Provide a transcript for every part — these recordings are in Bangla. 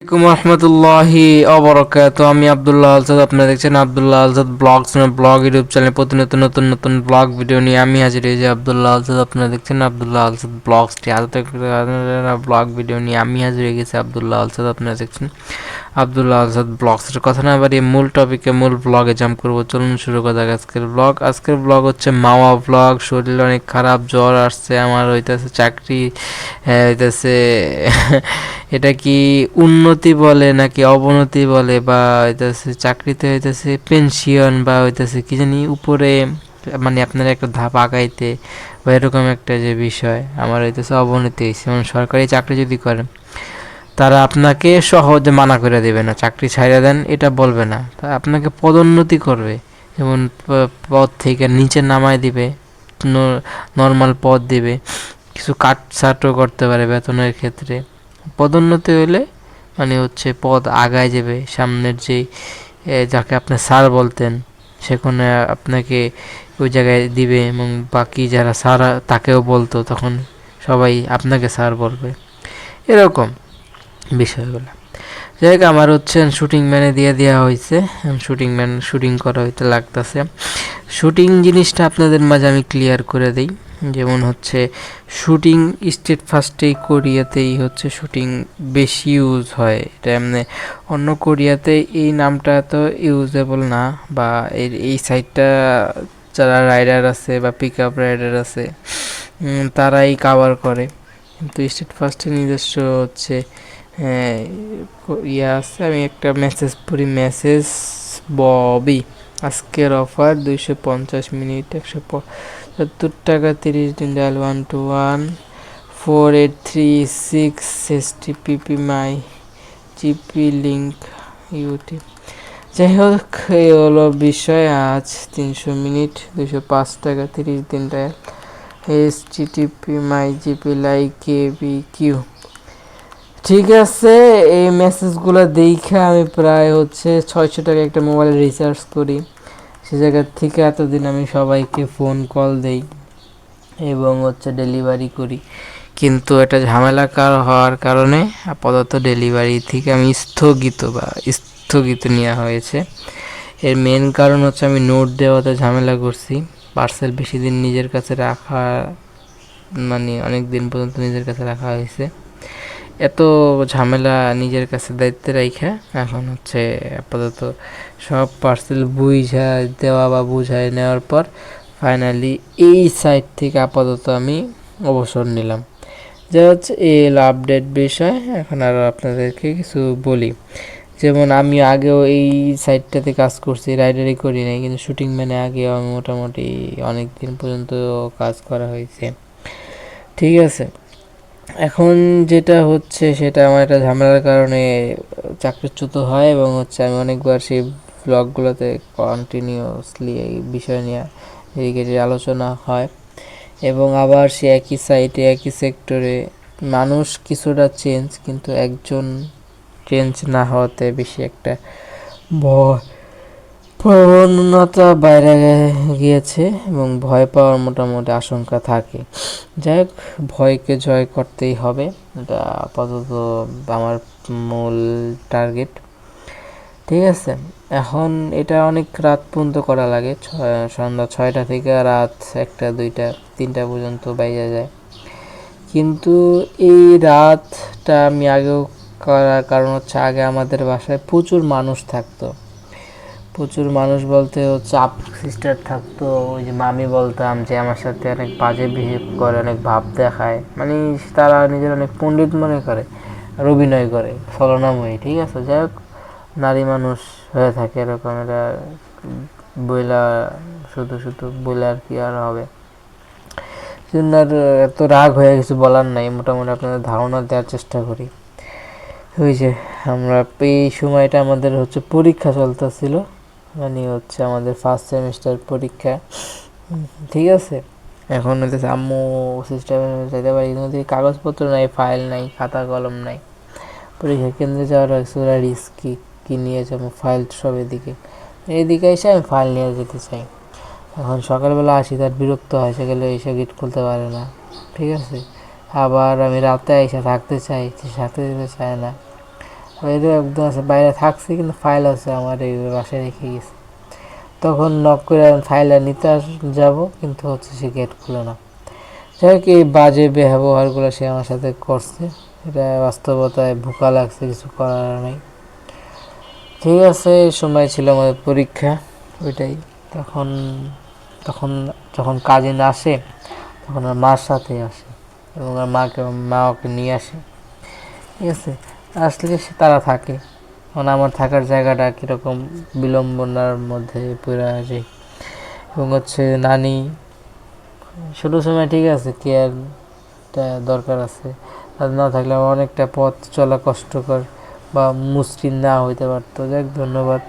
আসসালামু রহমতুল্লাহি অবরাকাতু। আমি আব্দুল্লাহ আলসাদ, আপনারা দেখছেন আব্দুল্লাহ আলসাদ ব্লগস ব্লগ ইউটিউব চ্যানেলে প্রতিনিয়ত নতুন নতুন ব্লগ ভিডিও নিয়ে আমি হাজির হয়েছি। আব্দুল্লাহ আলসাদ, আপনারা দেখছেন আব্দুল্লাহ আলসাদ ব্লগসটি আজ ব্লগ ভিডিও নিয়ে আমি হাজির হয়ে গেছি। আব্দুল্লাহ আলসাদ, আপনারা দেখছেন আব্দুল্লাহ আলসাদ ব্লগসের কথা না বাড়িয়ে মূল টপিকে মূল ব্লগে জাম্প করবো। চলুন শুরু করা যাক আজকের ব্লগ হচ্ছে মাওয়া ব্লগ। শরীর অনেক খারাপ, জ্বর আসছে আমার, হইতেছে চাকরি হইতেছে এটা কি উন্নতি বলে নাকি অবনতি বলে, বা হইতেছে চাকরিতে হইতেছে পেনশন, বা হইতেছে কি জানি উপরে, মানে আপনার একটা ধাপ আগাইতে, বা এরকম একটা যে বিষয় আমার হইতেছে অবনতি হয়েছে। যেমন সরকারি চাকরি যদি করেন, তারা আপনাকে সহজে মানা করে দেবে না, চাকরি ছাইড়া দেন এটা বলবে না, তা আপনাকে পদোন্নতি করবে। যেমন পদ থেকে নিচে নামায় দিবে, নর্মাল পদ দিবে, কিছু কাটছাঁটও করতে পারে বেতনের ক্ষেত্রে। পদোন্নতি হইলে মানে হচ্ছে পদ আগায় যাবে, সামনের যেই যাকে আপনি স্যার বলতেন সেখানে আপনাকে ওই জায়গায় দিবে, এবং বাকি যারা স্যার তাকেও বলতো, তখন সবাই আপনাকে স্যার বলবে, এরকম বিষয়গুলো। যাই হোক, আমার হচ্ছে শুটিং ম্যানে দিয়ে দেওয়া হয়েছে, শুটিং ম্যান শুটিং করা হইতে লাগতেছে। শুটিং জিনিসটা আপনাদের মাঝে আমি ক্লিয়ার করে দিই। যেমন হচ্ছে শুটিং স্টেট ফার্স্টেই কোরিয়াতেই হচ্ছে শুটিং বেশি ইউজ হয়। এটা এমনি অন্য কোরিয়াতে এই নামটা তো ইউজেবল না, বা এই সাইডটা যারা রাইডার আছে বা পিক আপ রাইডার আছে তারাই কাভার করে। কিন্তু স্টেট ফার্স্টে নিজস্ব হচ্ছে ইয়ে আছে। আমি একটা মেসেজ পড়ি, মেসেজ ববি আজকের অফার 250 মিনিট 170 টাকা 30 দিন ডায়াল 1214836 STPP মাই জিপি লিঙ্ক ইউটিউব। যাই হোক, এই হলো বিষয়। আজ 300 মিনিট 205 টাকা 30 দিন ডায়াল HTTP মাই জিপি লাইক KBQ। ঠিক আছে, এই মেসেজগুলো দেখে আমি প্রায় হচ্ছে 600 টাকা একটা মোবাইল রিচার্জ করি। সে জায়গা থেকে এতদিন আমি সবাইকে ফোন কল দেই এবং হচ্ছে ডেলিভারি করি, কিন্তু এটা ঝামেলাকার হওয়ার কারণে আপাতত ডেলিভারি থেকে আমি স্থগিত নেওয়া হয়েছে। এর মেন কারণ হচ্ছে আমি নোট দেওয়াতে ঝামেলা করছি। পার্সেল বেশি দিন নিজের কাছে রাখা, মানে অনেক দিন পর্যন্ত নিজের কাছে রাখা হয়েছে। এত ঝামেলা নিজের কাছে দায়িত্বে রাইখা এখন হচ্ছে আপাতত সব পার্সেল বুঝা দেওয়া বা বুঝায় নেওয়ার পর ফাইনালি এই সাইট থেকে আপাতত আমি অবসর নিলাম। যা হচ্ছে এই আপডেট বিষয়। এখন আরও আপনাদেরকে কিছু বলি। যেমন আমি আগেও এই সাইটটাতে কাজ করছি, রাইডারই করি নাই, কিন্তু শুটিং ম্যানে আগেও আমি মোটামুটি অনেক দিন পর্যন্ত কাজ করা হয়েছে। ঠিক আছে, এখন যেটা হচ্ছে সেটা আমার একটা ঝামেলার কারণে চাকরিচ্যুত হয়, এবং হচ্ছে আমি অনেকবার সেই ব্লগগুলোতে কন্টিনিউয়াসলি এই বিষয় নিয়ে ডেডিকেটেড আলোচনা হয়, এবং আবার সে একই সাইটে একই সেক্টরে মানুষ কিছুটা চেঞ্জ, কিন্তু একজন চেঞ্জ না হওয়াতে বেশি একটা ভয় প্রবণতা বাইরে গিয়েছে, এবং ভয় পাওয়ার মোটামুটি আশঙ্কা থাকে। যাই হোক, ভয়কে জয় করতেই হবে, এটা আপাতত আমার মূল টার্গেট। ঠিক আছে, এখন এটা অনেক রাত পর্যন্ত করা লাগে, সন্ধ্যা 6টা থেকে রাত 1টা 2টা 3টা পর্যন্ত বাইরে যায়। কিন্তু এই রাতটা আমি আগেও করার কারণ হচ্ছে আগে আমাদের বাসায় প্রচুর মানুষ থাকতো। প্রচুর মানুষ বলতে হচ্ছে আপ সিস্টার থাকতো, ওই যে মামি বলতাম, যে আমার সাথে অনেক বাজে বিহেভ করে, অনেক ভাব দেখায়, মানে তারা নিজের অনেক পণ্ডিত মনে করে আর অভিনয় করে ছলনাময়ী। ঠিক আছে, যাই হোক, নারী মানুষ হয়ে থাকে এরকম, এরা বইলা শুধু শুধু বইলা আর কি আর হবে। আর এত রাগ হয়ে কিছু বলার নাই, মোটামুটি আপনাদের ধারণা দেওয়ার চেষ্টা করি। ওই যে আমরা এই সময়টা আমাদের হচ্ছে পরীক্ষা চলতেছিল, মানে হচ্ছে আমাদের ফার্স্ট সেমিস্টার পরীক্ষা। ঠিক আছে, এখন হচ্ছে আম্মু সিস্টেমে যেতে পারি, কিন্তু কাগজপত্র নাই, ফাইল নাই, খাতা কলম নাই। পরীক্ষা কেন্দ্রে যাওয়ার ওরা রিস্কি, কি নিয়ে যাবো ফাইল সব এদিকে, এইদিকে এসে আমি ফাইল নিয়ে যেতে চাই। এখন সকালবেলা আসি, তার বিরক্ত হয়, সেগুলো এসে গেট খুলতে পারে না। ঠিক আছে, আবার আমি রাতে এসে থাকতে চাই, সাথে যেতে চায় না। বাইরে একদম আছে, বাইরে থাকছি কিন্তু ফাইল আছে আমার এই বাসায় রেখে গেছি। তখন নক করে ফাইল নিতে যাব, কিন্তু হচ্ছে সে গেট খুলে না। যাই হোক, এই বাজে ব্যবহারগুলো সে আমার সাথে করছে, এটা বাস্তবতায় ভোকা লাগছে, কিছু করার নেই। ঠিক আছে, এই সময় ছিল আমাদের পরীক্ষা, ওইটাই। তখন তখন যখন কাজিন আসে তখন আর মার সাথে আসে, এবং আর মা ওকে নিয়ে আসে। ঠিক আছে, আসলে তারা থাকে, মানে আমার থাকার জায়গাটা কীরকম বিড়ম্বনার মধ্যে পড়ে যায়। এবং হচ্ছে নানি ছোটো সময় ঠিক আছে কেয়ারটা দরকার আছে, আর না থাকলে আমার অনেকটা পথ চলা কষ্টকর বা মসৃণ না হইতে পারতো। যাক, ধন্যবাদ,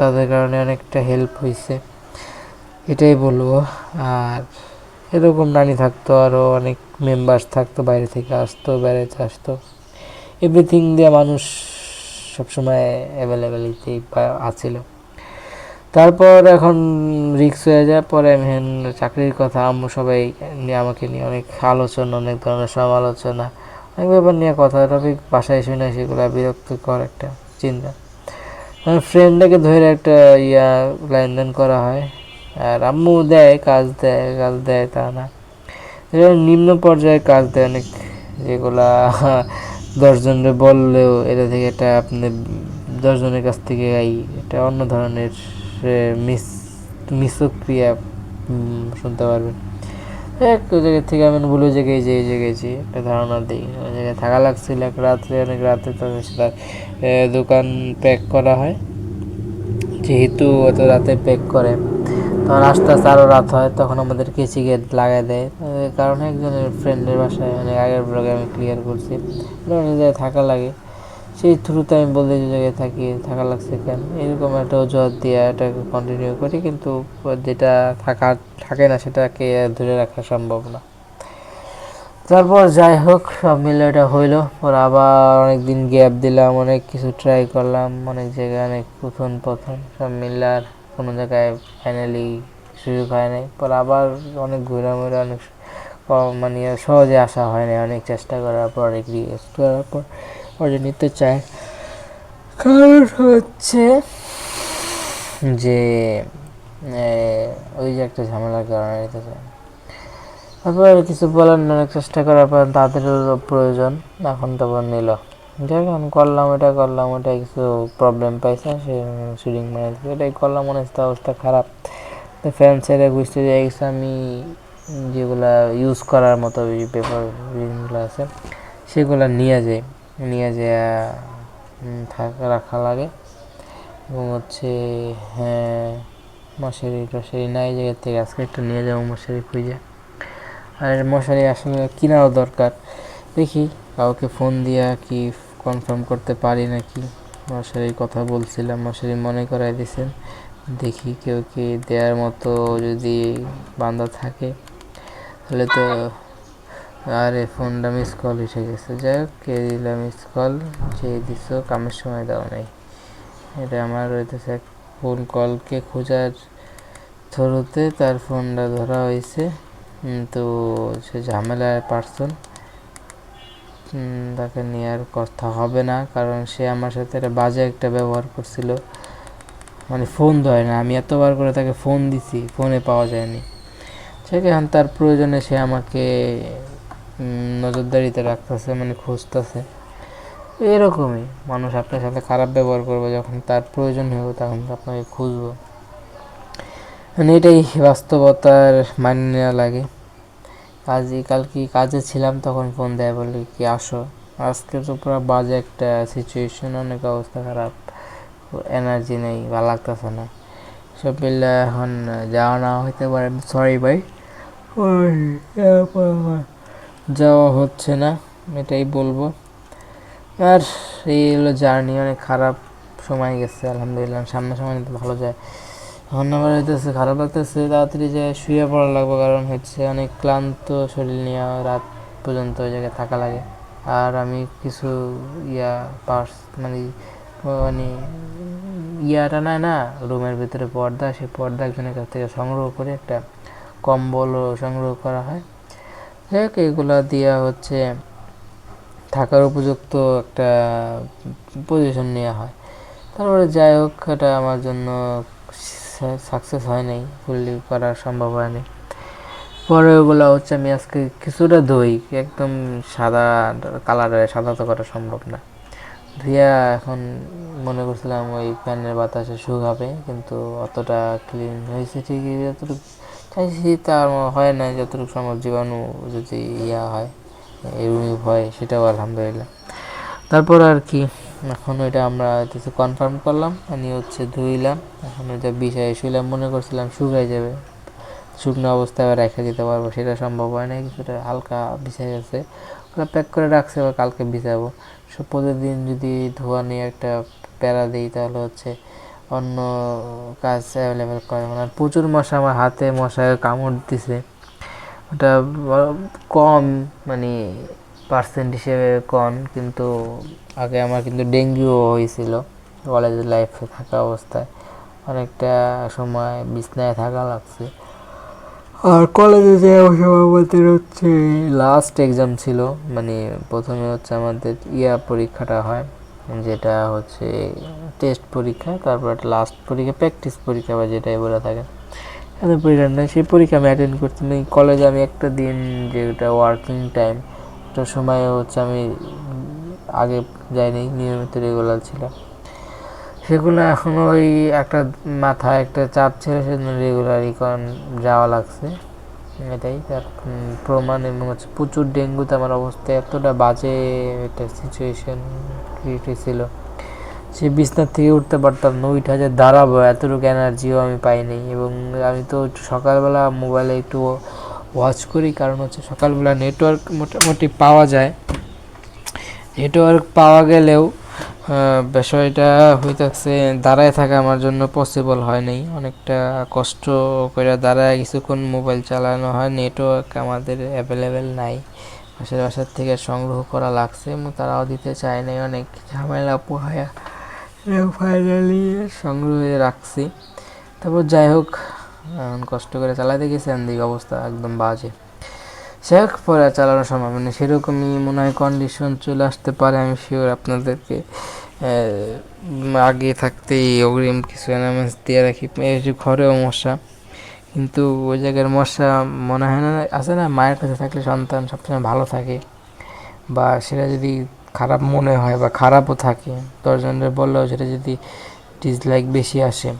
তাদের কারণে অনেকটা হেল্প হয়েছে, এটাই বলবো। আর এরকম নানি থাকতো, আরও অনেক মেম্বার্স থাকতো, বাইরে থেকে আসতো, বেড়াতে আসতো, এভরিথিং দিয়ে মানুষ সবসময় অ্যাভেলেবেলিটি আছিল। তারপর এখন রিক্স হয়ে যায়, পরে আমি চাকরির কথা, আম্মু সবাই আমাকে নিয়ে অনেক আলোচনা, অনেক ধরনের সমালোচনা, অনেক ব্যাপার নিয়ে কথা টপিক বাসায় শুনে, সেগুলো বিরক্তিকর একটা চিন্তা। ফ্রেন্ডটাকে ধরে একটা লেনদেন করা হয়, আর আম্মু দেয়, কাজ দেয় তা না, নিম্ন পর্যায়ে কাজ দেয় অনেক, যেগুলা 10 জনের বললেও এটা থেকে এটা আপনি 10 জনের কাছ থেকে এটা অন্য ধরনের মিসক্রিয়া শুনতে পারবেন। এক জায়গা থেকে আমি ভুলে জায়গায় গেছি একটা ধারণা দিই, ওই জায়গায় থাকা লাগছিল এক রাত্রে, অনেক রাতে। তবে সেটা দোকান প্যাক করা হয়, যেহেতু এত রাতে প্যাক করে, তখন আস্তে আস্তে আরও রাত হয়, তখন আমাদের কেসি গেট লাগাই দেয়। কারণে একজনের ফ্রেন্ডের বাসায়, অনেক আগের ব্লগে আমি ক্লিয়ার করছি, জায়গায় থাকা লাগে, সেই থ্রুতে আমি বলতে যে জায়গায় থাকা লাগছে কেন, এরকম একটা অজুহাত দিয়ে এটাকে কন্টিনিউ করি, কিন্তু যেটা থাকে না সেটাকে ধরে রাখা সম্ভব না। তারপর যাই হোক, সব মিলে এটা হইলো। পর আবার অনেক দিন গ্যাপ দিলাম, অনেক কিছু ট্রাই করলাম, অনেক জায়গায় অনেক প্রথম সব মিলে আর কোনো জায়গায় ফাইনালি সুযোগ হয় নাই। পর আবার অনেক ঘোরামোরা, অনেক মানে সহজে আসা হয় না, অনেক চেষ্টা করার পর, অনেক রিকোয়েস্ট করার পর ওরা নিতে চায়। কারণ হচ্ছে যে ওই যে একটা ঝামেলার কারণে নিতে চায়। তারপর কিছু বলার, অনেক চেষ্টা করার পর তাদেরও প্রয়োজন, এখন তখন নিল। যখন করলাম ওটা কিছু প্রবলেম পাইছে, সে শুটিং মানে এটাই করলাম, মনে হচ্ছে অবস্থা খারাপ। তো ফ্যান ছেড়ে বুঝতে যাই গেছে আমি, যেগুলা ইউজ করার মতো পেপার জিনিসগুলো আছে সেগুলো নিয়ে যায় রাখা লাগে। এবং হচ্ছে হ্যাঁ, মশারি নাই জায়গার থেকে আজকে একটু নিয়ে যাবো মশারি খুঁজে। আর মশারি আসলে কেনাও দরকার, দেখি কাউকে ফোন দিয়া কি কনফার্ম করতে পারি নাকি। মশারির কথা বলছিলাম, মশারি মনে করাই দিয়েছেন, দেখি কেউ কি দেওয়ার মতো যদি বান্দা থাকে তাহলে তো। আরে ফোনটা মিস কল এসে গেছে, যাই হোক, কে দিলাম মিস কল, যে দিস কামের সময় দাও নাই, এটা আমার হইতেছে ফোন কলকে খোঁজার থ্রুতে তার ফোনটা ধরা হয়েছে। তো সে ঝামেলার পার্সন, তাকে নিয়ে আর কথা হবে না, কারণ সে আমার সাথে বাজে একটা ব্যবহার করছিল, মানে ফোন ধরে না। আমি এতবার করে তাকে ফোন দিছি, ফোনে পাওয়া যায়নি। সেখানে তার প্রয়োজনে সে আমাকে নজরদারিতে রাখতেছে, মানে খুঁজতেছে। এরকমই মানুষ আপনার সাথে খারাপ ব্যবহার করবে, যখন তার প্রয়োজন হবে তখন আপনাকে খুঁজবো, মানে এটাই বাস্তবতার মানিয়ে নেওয়া লাগে। কাজে ছিলাম, তখন ফোন দেয়, বলে কি আসো। আজকে তো পুরো বাজে একটা সিচুয়েশন, অনেক অবস্থা খারাপ, এনার্জি নেই, ভালো লাগতেছে না, সব মিলে এখন যাওয়া না হইতে পারে, সরি ভাই, যাওয়া হচ্ছে না, এটাই বলবো। আর এই হলো জার্নি, অনেক খারাপ সময় গেছে, আলহামদুলিল্লাহ সামনের সময় তো ভালো যায়। এখন আমার হইতেছে খারাপ লাগতেছে, তাড়াতাড়ি যায় শুয়ে পড়া লাগবে, কারণ হচ্ছে অনেক ক্লান্ত শরীর নিয়ে রাত পর্যন্ত ওই জায়গায় থাকা লাগে। আর আমি কিছু পার্স মানে ইয়াটা নেয় না, রুমের ভিতরে পর্দা, সেই পর্দা একজনের কাছ থেকে সংগ্রহ করে একটা কম্বলও সংগ্রহ করা হয়। দেখ এগুলা দিয়া হচ্ছে থাকার উপযুক্ত একটা পজিশন নেওয়া হয়। তারপরে যাই হোক, এটা আমার জন্য সাকসেস হয় নাই, ফুললি করা সম্ভব হয়নি। পরে ওগুলো হচ্ছে আমি আজকে কিছুটা ধুই, একদম সাদা কালারের, সাদা তো করা সম্ভব না। ধুইয়া এখন মনে করছিলাম ওই ফ্যানের বাতাসে শুকাবে, কিন্তু অতটা ক্লিন হয়েছে ঠিকই, যতটুকু চাইছি তার হয় না। যতটুকু সম্ভব জীবাণু যদি হয়, রিমুভ হয়, সেটাও আলহামদুলিল্লাহ। তারপর আর কি, এখন ওইটা আমরা কিছু কনফার্ম করলাম, আমি হচ্ছে ধুইলাম। এখন ওইটা বিছাই শুইলাম, মনে করছিলাম শুকাই যাবে, শুকনো অবস্থায় রেখে দিতে পারবো, সেটা সম্ভব হয় না। কিছুটা হালকা বিছাই গেছে, ওটা প্যাক করে রাখছে, আবার কালকে বিছাবো। প্রতিদিন যদি ধোয়া নিয়ে একটা প্যারা দিই, তাহলে হচ্ছে অন্য কাজ অ্যাভেলেবেল করে মানে। প্রচুর মশা, আমার হাতে মশায় কামড় দিছে। ওটা কম মানে পার্সেন্ট হিসেবে কম, কিন্তু আগে আমার কিন্তু ডেঙ্গুও হয়েছিল কলেজ লাইফে থাকা অবস্থায়। অনেকটা সময় বিছনায় থাকা লাগছে। আর কলেজে যাওয়ার সময় বলতে হচ্ছে লাস্ট এক্সাম ছিল, মানে প্রথমে হচ্ছে আমাদের পরীক্ষাটা হয়, যেটা হচ্ছে টেস্ট পরীক্ষা, তারপর একটা লাস্ট পরীক্ষা, প্র্যাকটিস পরীক্ষা বা যেটাই বলে থাকে। এত পরীক্ষা নেই, সেই পরীক্ষা আমি অ্যাটেন্ড করতে নেই। কলেজে আমি একটা দিন, যেটা ওয়ার্কিং টাইম, একটা সময় হচ্ছে আমি আগে যাইনি, নিয়মিত রেগুলার ছিল। সেগুলো এখন ওই একটা মাথায় একটা চাপ ছিল, সেজন্য রেগুলারই যাওয়া লাগছে। এটাই তার প্রমাণ। এবং হচ্ছে প্রচুর ডেঙ্গুতে আমার অবস্থা এতটা বাজে একটা সিচুয়েশন ক্রিয়েট হয়েছিল, সে বিছনার থেকে উঠতে পারতাম না, উঠে যে দাঁড়াবো এতটুকু এনার্জিও আমি পাইনি। এবং আমি তো সকালবেলা মোবাইলে একটু ওয়াচ করি, কারণ হচ্ছে সকালবেলা নেটওয়ার্ক মোটামুটি পাওয়া যায়। নেটওয়ার্ক পাওয়া গেলেও বিষয়টা হইতেছে দাঁড়ায় থাকা আমার জন্য পসিবল হয় নাই, অনেকটা কষ্ট করে দাঁড়ায় কিছুক্ষণ মোবাইল চালানো হয়। নেটওয়ার্ক আমাদের অ্যাভেলেবেল নাই, বাসার থেকে সংগ্রহ করা লাগছে, এবং তারাও দিতে চায় নাই, অনেক ঝামেলা পোহায়া ফাইনালি সংগ্রহে রাখছি। তারপর যাই হোক, কষ্ট করে চালাতে গেছি, দিকে অবস্থা একদম বাজে। সে হোক, পরে চালানোর সময় মানে সেরকমই মনে হয় কন্ডিশন চলে আসতে পারে, আমি শিওর। আপনাদেরকে আগে থাকতেই অগ্রিম কিছু অ্যানাউন্স দিয়ে রাখি। ঘরেও মশা, কিন্তু ওই জায়গার মশা মনে হয় না, আছে না, মায়ের কাছে থাকলে সন্তান সবসময় ভালো থাকে, বা সেটা যদি খারাপ মনে হয় বা খারাপও থাকে, 10 জনের বললেও সেটা যদি ডিসলাইক বেশি আসে,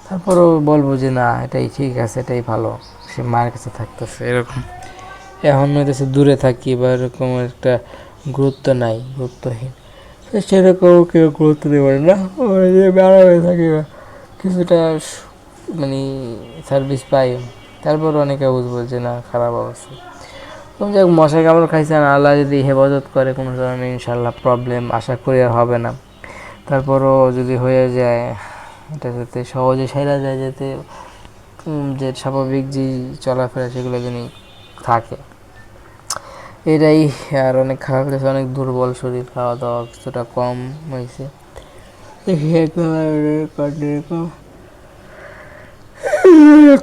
তারপরেও বলবো যে না, এটাই ঠিক আছে, এটাই ভালো, সে মায়ের কাছে থাকতেছে, এরকম। এখন হইতেছে দূরে থাকি, বা এরকম একটা গুরুত্ব নাই, গুরুত্বহীন, সেরকম কেউ গুরুত্ব দেবে না। বেড়াবে থাকি, কিছুটা মানে সার্ভিস পাই, তারপর অনেকে বুঝবো যে না, খারাপ অবস্থা। যাই হোক, মশাই কামড় খাইছেন, আল্লাহ যদি হেফাজত করে কোনো ধরনের, ইনশাল্লাহ প্রবলেম আশা করি আর হবে না। তারপরও যদি হয়ে যায়, এটা যাতে সহজে সেরা যায়, যাতে যে স্বাভাবিক যে চলাফেরা সেগুলো যেন থাকে, এটাই। আর অনেক খারাপ লাগছে, অনেক দুর্বল শরীর, খাওয়া দাওয়া কিছুটা কম হয়েছে,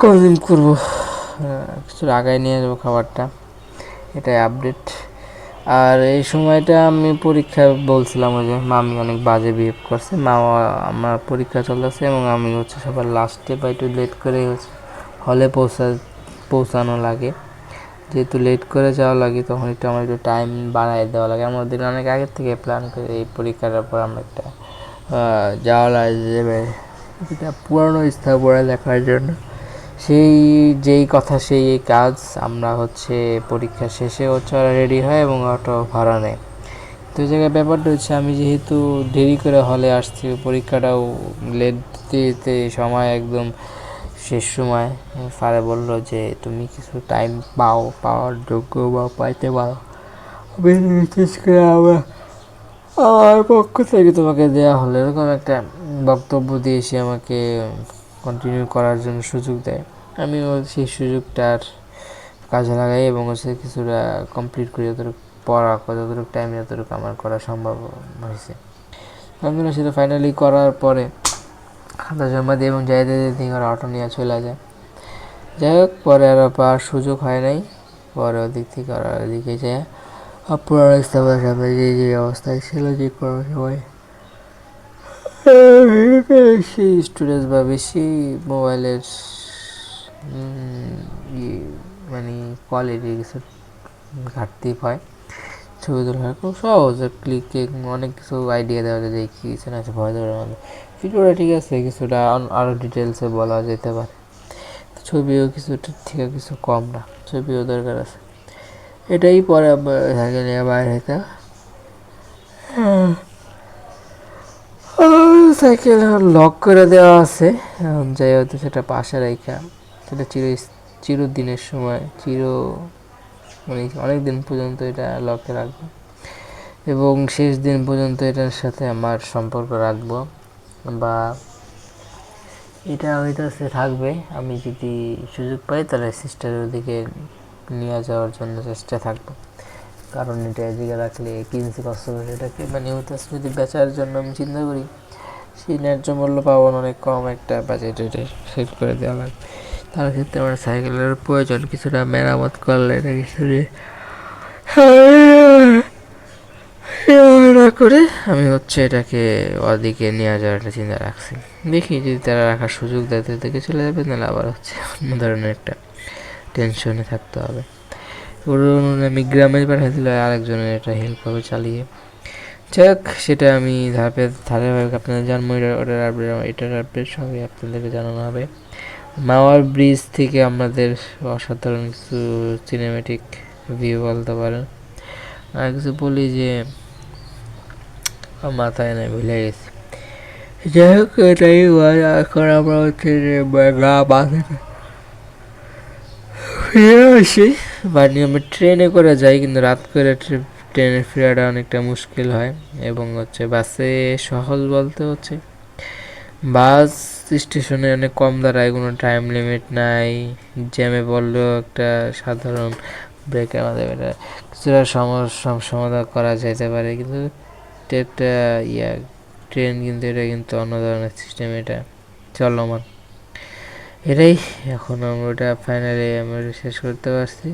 কদিন করবো, কিছু আগায় নিয়ে যাবো খাবারটা, এটাই আপডেট। আর এই সময়টা আমি পরীক্ষা বলছিলাম, ওই যে মামি অনেক বাজে বিহেভ করছে, আমার পরীক্ষা চলতেছে, এবং আমি হচ্ছে সবার লাস্টে বা একটু লেট করে হচ্ছে হলে পৌঁছানো লাগে। যেহেতু লেট করে যাওয়া লাগে, তখন একটু আমার একটু টাইম বাড়াই দেওয়া লাগে। আমার দিন অনেক আগের থেকে প্ল্যান করে এই পরীক্ষার পর আমরা একটা যাওয়া লাগে পুরানো স্থাপনা দেখার জন্য। সেই যেই কথা সেই কাজ, আমরা হচ্ছে পরীক্ষা শেষে হচ্ছে রেডি হয় এবং অটো ভাড়া নেয়। তো এই জায়গায় ব্যাপারটা হচ্ছে, আমি যেহেতু দেরি করে হলে আসছি, পরীক্ষাটাও লেট দিতে সময় একদম শেষ সময়, স্যারে বললো যে তুমি কিছু টাইম পাওয়ার যোগ্য বা পাইতে পারো, বিশেষ করে আমার পক্ষ থেকে তোমাকে দেওয়া হলো, এরকম একটা বক্তব্য দিয়ে সে আমাকে কন্টিনিউ করার জন্য সুযোগ দেয়। আমিও সেই সুযোগটার কাজে লাগাই, এবং হচ্ছে কিছুটা কমপ্লিট করি, যতটুকু পড়া, যতটুকু টাইম, যতটুকু আমার করা সম্ভব হয়েছে। আলহামদুলিল্লাহ, সেটা ফাইনালি করার পরে খাতা জমা দিয়ে এবং যাইতে যেতে ওরা অটো নিয়ে চলে যায়। যাই হোক, পরে আর পাওয়ার সুযোগ হয় নাই, পরে ওদিক থেকে ওরা ওদিকে যায় আপনারা সবার সামনে যে অবস্থায় ছিল যে কোনো সময় বেশি স্টোরেজ বা বেশি মোবাইলের মানে কোয়ালিটি কিছু ঘাটতি হয়, ছবি তোলা খুব সহজ, ক্লিকে অনেক কিছু আইডিয়া দেওয়া যায় যে কী কিছু না ভয় ধরে মানে ভিডিওটা ঠিক আছে, কিছুটা আরও ডিটেলসে বলা যেতে পারে। ছবিও কিছুটা ঠিক কিছু কম না, ছবিও দরকার আছে। এটাই পরে সাইকেল নিয়ে বাইরে হইতে সাইকেল লক করে দেওয়া আছে, যাই হয়তো সেটা পাশে রেখা সেটা চিরদিনের সময় মানে অনেক দিন পর্যন্ত এটা লকে রাখবো এবং শেষ দিন পর্যন্ত এটার সাথে আমার সম্পর্ক রাখবো, বা এটা হইতেছে থাকবে। আমি যদি সুযোগ পাই তাহলে সিস্টারের দিকে নিয়ে যাওয়ার জন্য চেষ্টা থাকবো, কারণ এটা এদিকে রাখলে কিনছি কষ্ট করে সেটাকে মানে হইতেছে যদি বেচার জন্য আমি চিন্তা করি সেই ন্যায্য মূল্য পাবো অনেক কম একটা বাজেট এটা সেট করে দেওয়া লাগবে। তার ক্ষেত্রে আমার সাইকেলের প্রয়োজন, কিছুটা মেরামত করলে এটা কিছু করে আমি এটাকে ওদিকে নিয়ে যাওয়ার একটা চিন্তা রাখছি। দেখি যদি তারা রাখার সুযোগ দেয় থেকে চলে যাবে, নাহলে আবার অন্য ধরনের একটা টেনশনে থাকতে হবে। আমি গ্রামে পাঠাইছিল আরেকজনের এটা হেল্প হবে চালিয়ে, যাক সেটা আমি ধারাবাহিক আপনাদের জানবো, এটার আপডেট সবই আপনাদেরকে জানানো হবে। মাওয়ার ব্রিজ থেকে আমাদের অসাধারণ কিছু সিনেমেটিক ভিউ বলতে পারেন। আর কিছু বলি যে মাথায় নাই, ভুলে গেছি। যাই হোক এটাই এখন আমরা যে ফিরে আসি, বাড়ি আমরা ট্রেনে করে যাই, কিন্তু রাত করে ট্রেনে ফেরাটা অনেকটা মুশকিল হয় এবং বাসে সহজ বলতে বাস স্টেশনে অনেক কম দাঁড়ায়, কোনো টাইম লিমিট নাই, জ্যামে পড়লেও একটা সাধারণ ব্রেকের মাধ্যমে এটা কিছুটা সমাধান করা যেতে পারে, কিন্তু একটা ট্রেন কিন্তু এটা কিন্তু অন্য ধরনের সিস্টেম, এটা চলমান। এটাই এখন আমরা ওটা ফাইনালি আমরা শেষ করতে পারছি।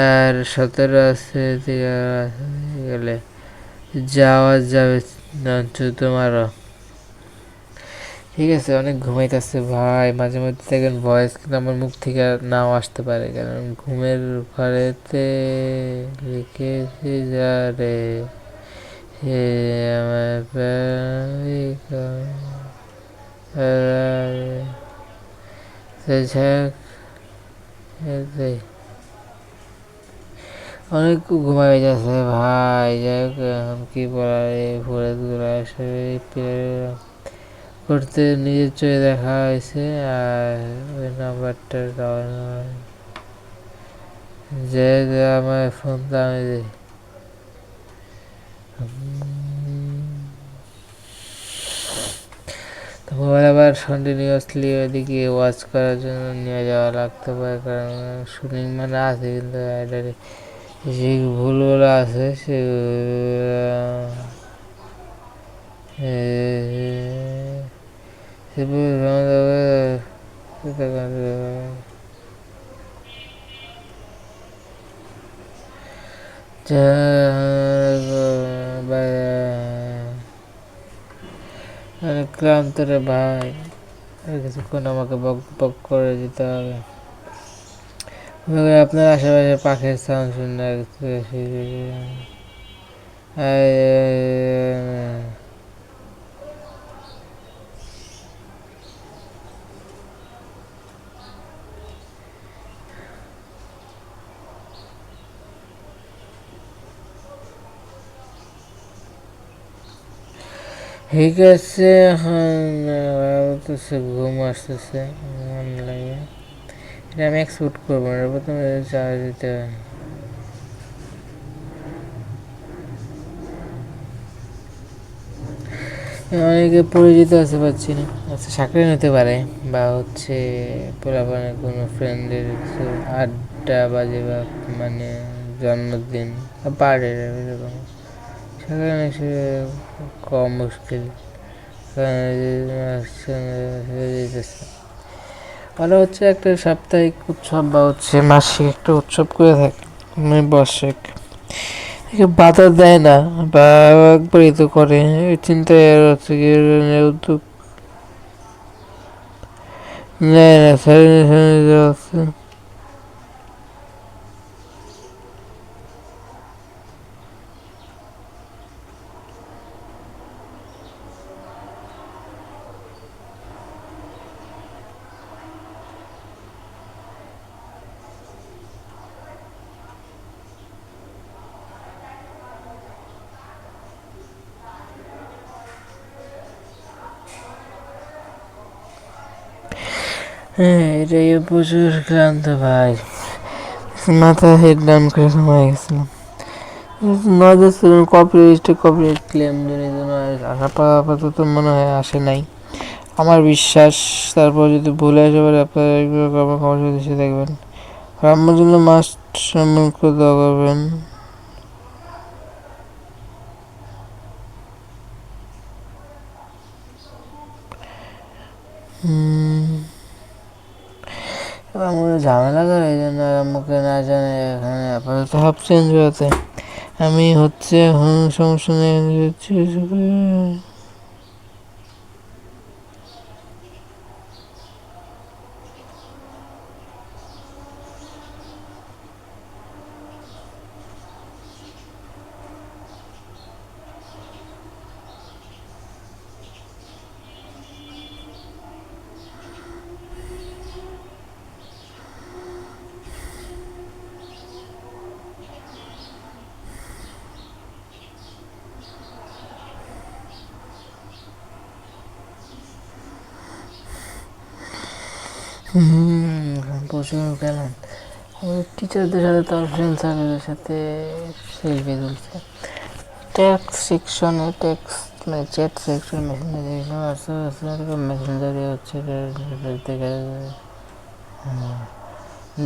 আর 17 আছে গেলে যাওয়া যাবে তোমারও। ঠিক আছে, অনেক ঘুমাইতেছে ভাই, মাঝে মধ্যে দেখেন ভয়েস কিন্তু আমার মুখ থেকে নাও আসতে পারে, কারণ ঘুমের ঘরেতে লিখেছি যা রে হে আমার অনেক ঘুমাই যাচ্ছে ভাই। যাই হোক এখন কি বলার, ভোরে করতে নিজের চোখে দেখা হয়েছে, আর ওই নাম্বারটা যে আমার ফোনটা আমি মোবাইল আবার কন্টিনিউয়াসলি ওইদিকে ওয়াচ করার জন্য নিয়ে যাওয়া লাগতে পারে, কারণ শুটিং মানে আছে কিন্তু যে ভুলগুলো আছে ক্লান্ত রে ভাই, কিছুক্ষণ আমাকে বক বক করে দিতে হবে। আপনার আশেপাশে পাখির সাউন্ড শুনে ঠিক আছে। এখন ঘুম আসতেছে, মন লাগে এটা আমি এক্সপোর্ট করবো না, প্রথমে চার্জ দিতে হয়। অনেকে পরিচিত আছে পাচ্ছি না, সাকরেন হতে পারে, বা পোলাপানের কোনো ফ্রেন্ডের কিছু আড্ডা বাজে, বা মানে জন্মদিন বার্থডে এরকম, সেখানে সে কম মুশকিল ওরা একটা সাপ্তাহিক উৎসব বা মাসিক একটা উৎসব করে থাকে, বার্ষিক একে বাধা দেয় না বা একবারই তো করে, এই চিন্তায় আর হচ্ছে কি উদ্যোগ নেয় না, স্যার আছে। হ্যাঁ, এটাই প্রচুর ক্লান্ত ভাই, মাথা হেড ডাউন করে সময় গেছিলাম। নজর কপিরাইট ক্লেম জনিত আপাতত মনে হয় আসে নাই আমার বিশ্বাস। তারপর যদি ভুলে আসে পারে আপনারা এগুলো খবর দেশে দেখবেন, আর আমার জন্য মাস্ট সম্মান করে দোয়া করবেন। আমার ঝামেলা করে এই জন্য আমাকে না জানে এখানে আপাতত হাফ চেঞ্জ হতে আমি হচ্ছে সমস্যা নেই। প্রচুর গেলাম টিচারদের সাথে, তার ফ্রেন্ড সার্কেলের সাথে সেলফি তুলছে ট্যাক্স সেকশনে, ট্যাক্স মানে চ্যাট সেকশন মেসেঞ্জারে হচ্ছে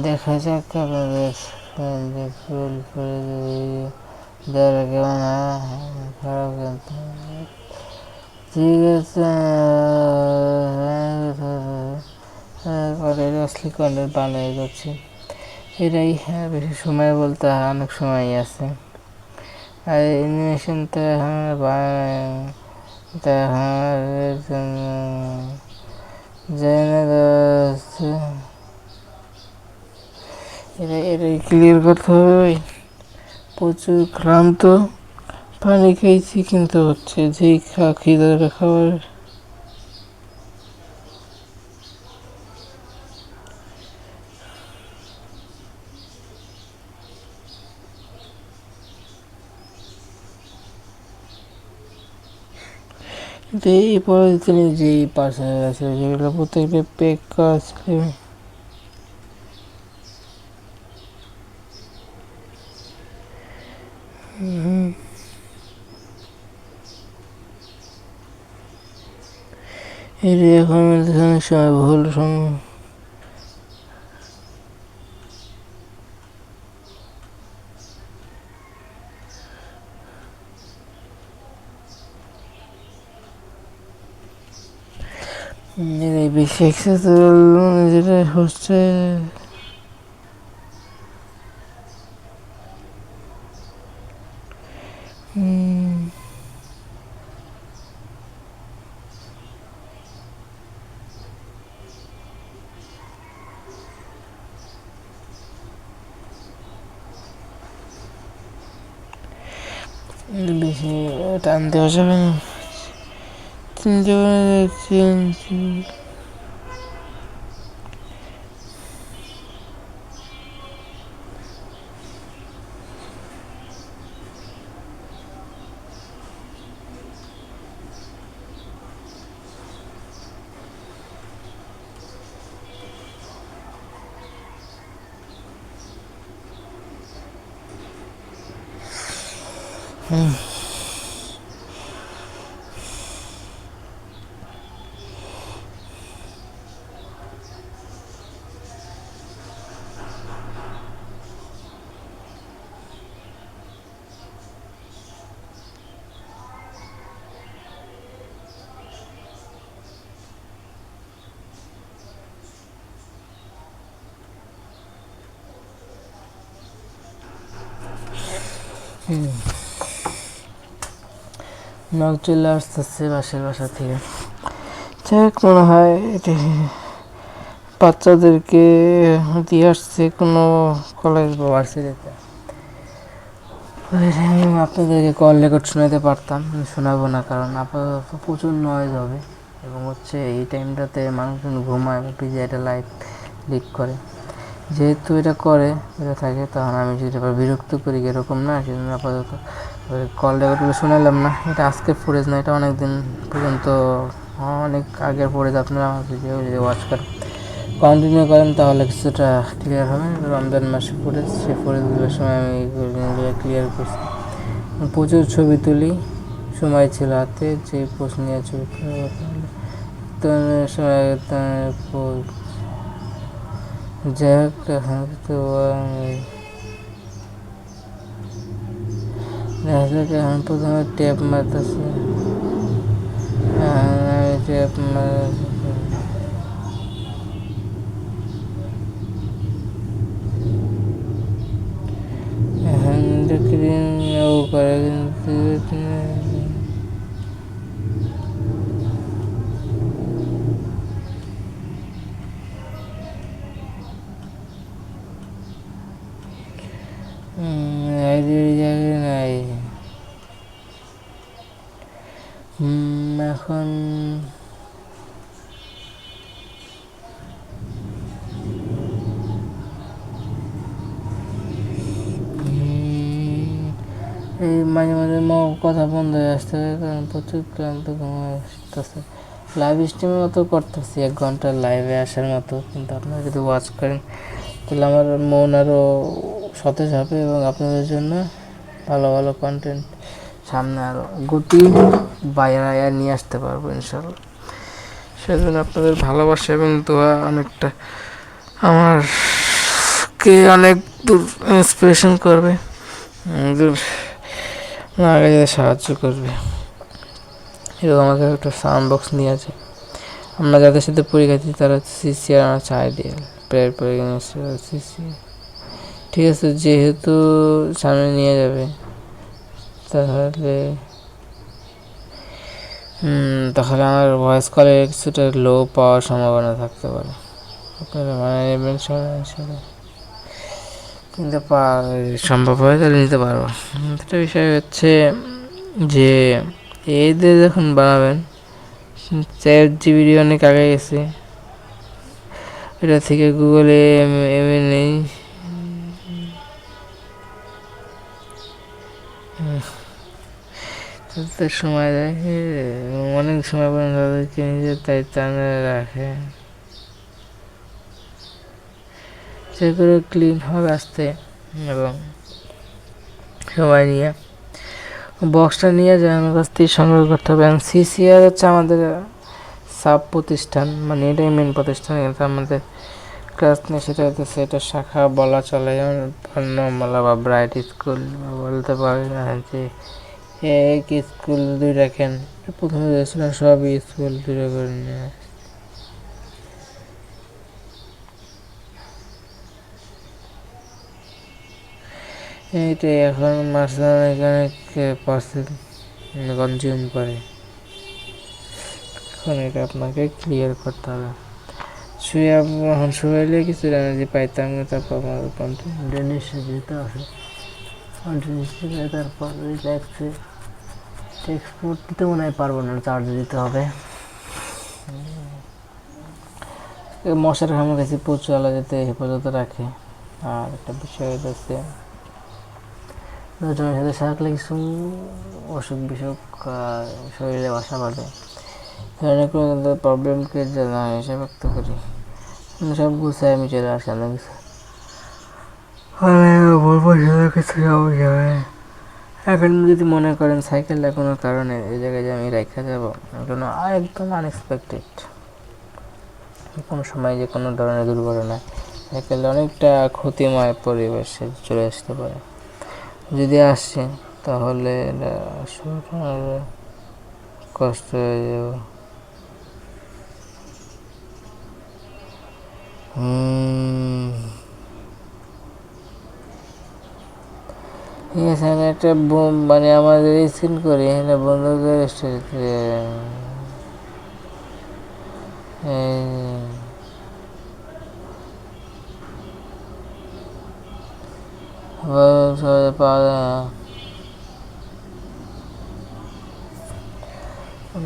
দেখা যাক আপনাদের ফুল করে দেওয়ার কেমন খারাপ, কিন্তু ঠিক আছে। অসলি কন্টেন্ট বানিয়ে যাচ্ছি, এটাই বেশি সময় বলতে অনেক সময় আছে। আর অ্যানিমেশন তো এটাই ক্লিয়ার করতে হবে। প্রচুর ক্লান্ত, পানি খেয়েছি কিন্তু হচ্ছে যেই খিদে খাবার এই পরে তিনি যেই পার্সেল আছে সেগুলো প্রত্যেকটা পেক করা ছিল। এর এখন অনেক সময় ভুল বেশি অ্যাক্সেসেবল যেটা হচ্ছে বেশি টান দেওয়া যাবে না। নক চলে আসতেছে বাসা থেকে। যাক, মনে হয় এটি বাচ্চাদেরকে দিয়ে আসছে কোনো কলেজ বা ভার্সিটিতে। আমি আপনাদেরকে কল রেকর্ড শোনাতে পারতাম, শোনাবো না, কারণ আপাতত প্রচুর নয়েজ হবে এবং হচ্ছে এই টাইমটাতে মানুষজন ঘুমায় বা পিজিআইটা লাইভ লিড করে। যেহেতু এটা থাকে, তখন আমি যদি আবার বিরক্ত করি এরকম না, সেজন্য আপাতত কল রেকর্ডগুলো শোনালাম না। এটা আজকের ফুটেজ না, এটা অনেক দিন পর্যন্ত, অনেক আগের ফুটেজ। আপনারা আমার ভিডিও যদি ওয়াচ করেন, কন্টিনিউ করেন, তাহলে কিছুটা ক্লিয়ার হবে। রমজান মাসে ফুটেজ, সেই ফুটেজগুলোর সময় আমি ক্লিয়ার করছি। প্রচুর ছবি তুলি, সময় ছিল হাতে, যে পোস্ট নিয়ে ছবি যাই হোক, এখন তো এখন প্রথমে ট্যাপ মারতেছে, আমি ট্যাপ করে, কিন্তু নাই। এখন এই মাঝে মাঝে কথা বন্ধ হয়ে আসতে হবে, কারণ প্রচুর ক্লান্ত ঘুমায় আসতেছে। লাইভ স্ট্রিমের মতো করতেছি, 1 ঘন্টার লাইভে আসার মতো, কিন্তু আপনারা যদি ওয়াচ করেন তাহলে আমার মন আরও সতেজ হবে এবং আপনাদের জন্য ভালো ভালো কন্টেন্ট সামনে আরও গতি বাইরে নিয়ে আসতে পারবো ইনশাল্লাহ। সেজন্য আপনাদের ভালোবাসা এবং দোয়া অনেকটা আমারকে অনেক দূর ইন্সপিরেশন করবে, আগে যেতে সাহায্য করবে। এরকম আমাকে একটা সাউন্ড বক্স নিয়ে আছে। আমরা যাদের সাথে পরীক্ষা দিই তারা সিসি আর আমার চাই দিয়ে প্রেয়ার পরে সিসি। ঠিক আছে, যেহেতু সামনে নিয়ে যাবে, তাহলে আমার ভয়েস কলে কিছুটা লো পাওয়ার সম্ভাবনা থাকতে পারে। আপনারা মানে নেবেন সবাই, কিন্তু সম্ভব হয় তাহলে নিতে পারবো। একটা বিষয় হচ্ছে যে এদের যখন বানাবেন, ChatGPT অনেক আগে গেছে, এটা থেকে গুগলে নেই, সময় দেয়, অনেক সময় পর্যন্ত তাদেরকে নিজের দায়িত্ব রাখে। সেগুলো ক্লিন হবে আসতে এবং সময় নিয়ে বক্সটা নিয়ে যায় আমার কাছ থেকে সংগ্রহ করতে হবে। এবং CCR হচ্ছে আমাদের সাব প্রতিষ্ঠান, মানে এটাই মেন প্রতিষ্ঠান, কিন্তু আমাদের ক্লাস নিয়ে সেটা হচ্ছে এটা শাখা বলা চলে। যেমন বর্ণমালা বা ব্রাইট স্কুল বলতে পারি না, যে এক স্কুল 2 রাখেন, প্রথমে ছিল সবই স্কুল 2 করে নিয়ে এইটাই। এখন মাঝখানে অনেক পার্সেন্ট কনজিউম করে, এখন এটা আপনাকে ক্লিয়ার করতে হবে। শুয়াইলে কিছু এনার্জি পাইতাম, তারপর কন্টিনিউস যেতে আসে, তারপর রিল্যাক্সে টেক্সট দিতে মনে হয় পারবো না, চার্জ দিতে হবে। মশার কাছে প্রচুর আলো যেতে হেফাজত রাখে। আর একটা বিষয় হচ্ছে লোকজনের সাথে থাকলে কিছু অসুখ বিসুখ শরীরে বাসা বাঁধে, ধরনের কোনো প্রবলেমকে জানা হিসেবে ব্যক্ত করি, সব গুছায় আমি চলে আসি না কিছু কিছু এখন যদি মনে করেন সাইকেলটা কোনো কারণে এই জায়গায় যে আমি রেখে যাবো, কোনো একদম আনএক্সপেক্টেড কোনো সময় যে কোনো ধরনের দুর্ঘটনায় সাইকেলটা অনেকটা ক্ষতিময় পরিবেশে চলে আসতে পারে। যদি আসে তাহলে কষ্ট হয়ে যাব। ঠিক আছে, একটা মানে আমাদের স্ক্রিন করি এখানে বন্ধুদের পাওয়া যায় না,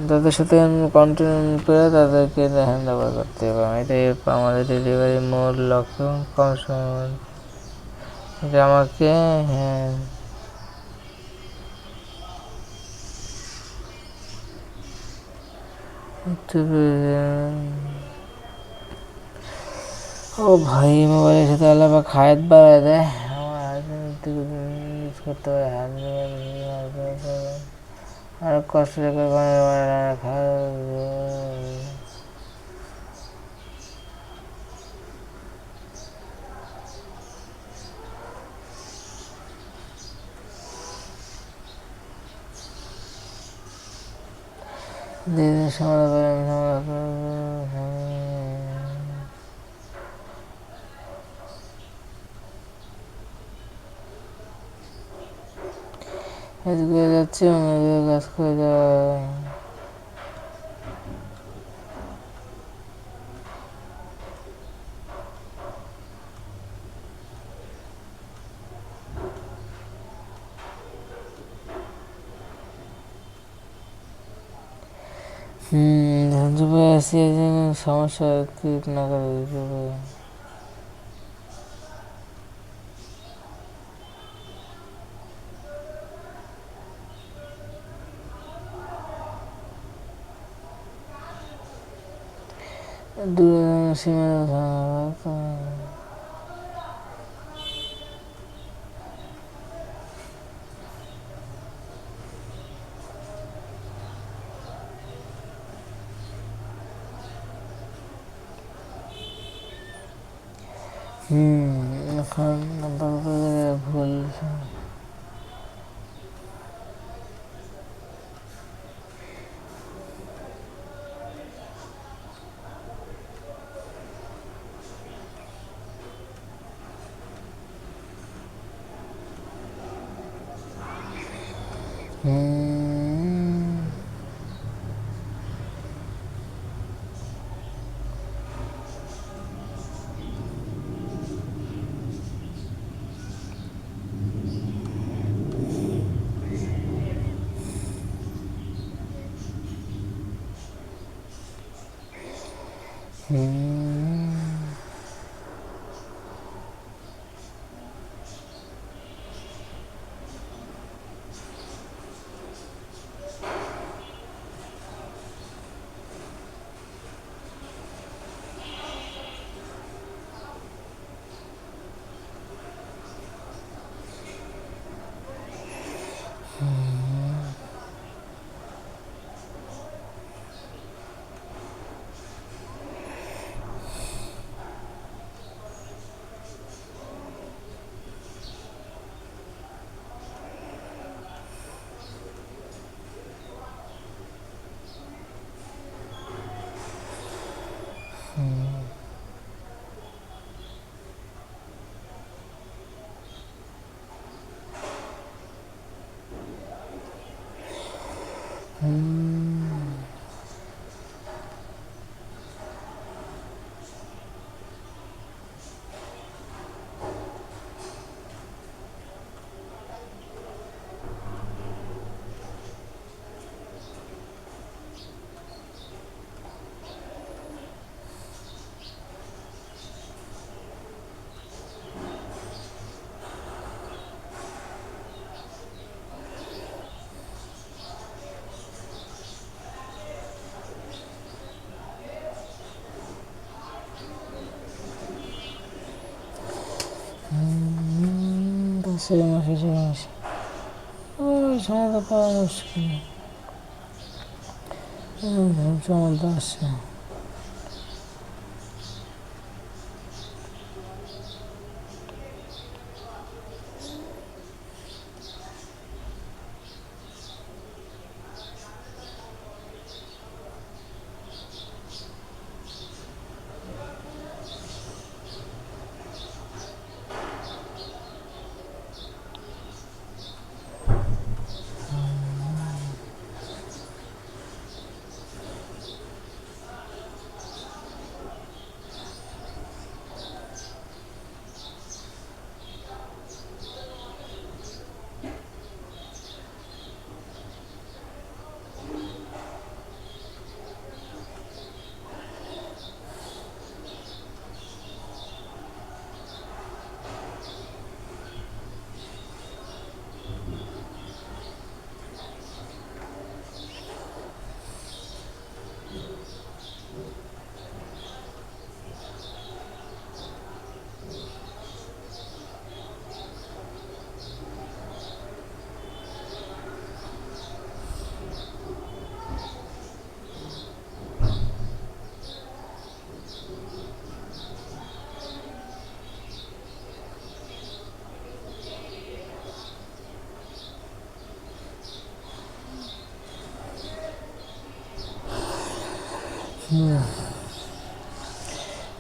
তাদের সাথে কন্টিনিউ করে তাদেরকে হ্যান্ড ওভার করতে হবে। এটাই আমাদের ডেলিভারি মূল লক্ষ্য। কম সময় এটা আমাকে হ্যাঁ ও ভাই মোবাইলের সাথে আলাদা খায়াত বাড়ায় দেয়। আমার ইউজ করতে হবে আর কষ্ট দিনের সমাধান করে যাচ্ছে কাজ করে যাওয়া। সমস্যা ক্রিয়েট না করে দিতে হবে। সীমা এখন ভুল সমাধান পাওয়া মুশকিল। সমাধান আসছে।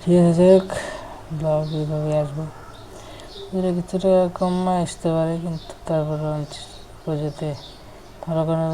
ঠিক আছে, যাই হোক ব্লগ এইভাবে আসবো, এটা কিছুটা কম আসতে পারে, কিন্তু তারপরে যেতে ভালো করে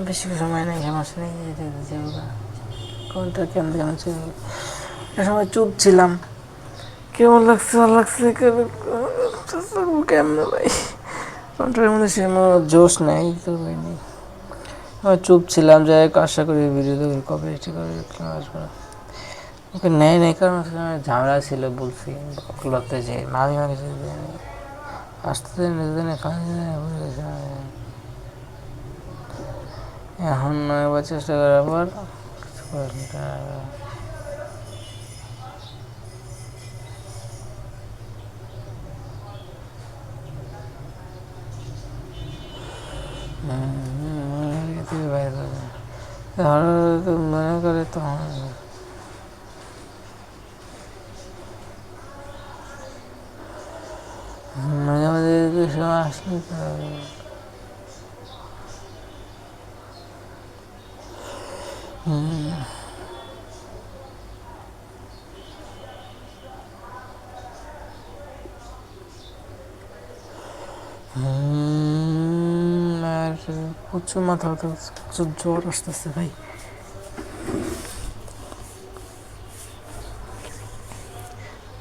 বেশি সময় নেই, সমস্যা নেই, কোনটা কেমন কেমন ছিল, সময় চুপ ছিলাম, কেমন লাগছে ভালো লাগছে কেমন ভাই, কোনটার মধ্যে সেমন জোশ নেই, তো নেই, আমি চুপ ছিলাম, যাই হোক আশা করি ভিডিওতে কবে এসে করে আসবো না, ওকে নেই নেই, কারণ ঝামেলা ছিল, বলছি ব্লগতে যে মাঝে মাঝে আসতে এখন নয় বা চেষ্টা করার পর মনে করে তখন মাঝে মাঝে সময় আসলে আর প্রচুর মাথা ব্যথা হচ্ছে, প্রচুর জ্বর আসতেছে ভাই,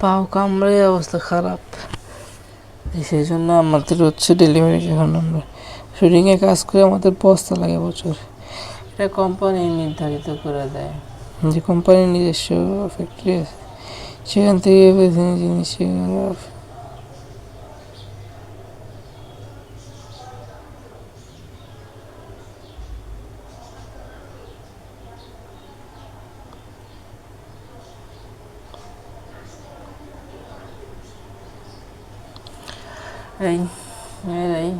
পাও কামড়ে অবস্থা খারাপ, সেই জন্য আমাদের হচ্ছে ডেলিভারি, যখন আমরা শুটিংয়ে কাজ করে আমাদের বস্তা লাগে প্রচুর, এটা কোম্পানি নির্ধারিত করে দেয়, যে কোম্পানির নিজস্ব ফ্যাক্টরি আছে, সেখান থেকে জিনিস এই এই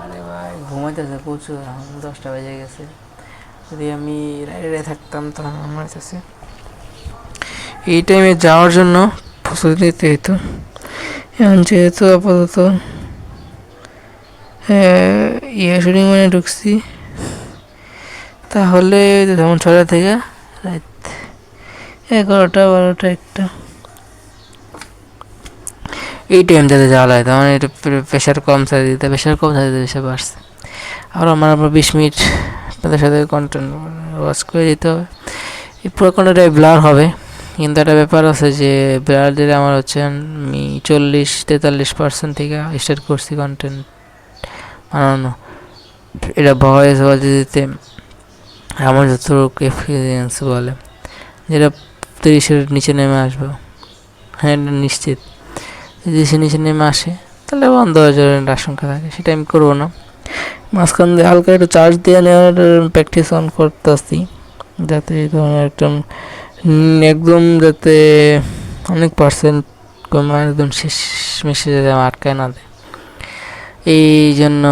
আরে ভাই ঘুমাইতেছে প্রচুর, এখন 10টা বেজে গেছে, যদি আমি রাইডে থাকতাম তখন আমার কাছে এই টাইমে যাওয়ার জন্য প্রস্তুতি নিতে হতো, এখন যেহেতু আপাতত শুটিং মানে ঢুকছি, তাহলে যেমন 6টা থেকে রাত 11টা 12টা 1টা এই টাইমটাতে যাওয়া লাগে, তার মানে এটা প্রেশার কম সাইজ দিতে, প্রেশার কম সাইজ দিতে বেশি বাড়ছে, আর আমার 20 মিনিট আপনাদের সাথে কন্টেন্ট ওয়াচ করে দিতে হবে, এই পুরো কন্টেন্টটাই ব্লার হবে, কিন্তু একটা ব্যাপার আছে যে ব্লার দিলে আমার হচ্ছে আমি 40-43% থেকে স্টার্ট করছি কন্টেন্ট বানানো, এটা ভয়েস দিতে আমার যতটুকু এক্সপিরিয়েন্স বলে, যেটা 30-এর নিচে নেমে আসবে, হ্যাঁ এটা নিশ্চিত, 30-এর নিচে নেমে আসে তাহলে বন্ধ হয়ে যাবে আশঙ্কা থাকে, সেটা আমি করবো না। মাঝখান দিয়ে হালকা একটু চার্জ দিয়ে নেওয়ার প্র্যাকটিস অন করতেছি, যাতে এই ধরনের একদম যাতে অনেক পার্সেন্ট একদম শেষ মিশে যাতে আটকায় না দেয়। এই জন্য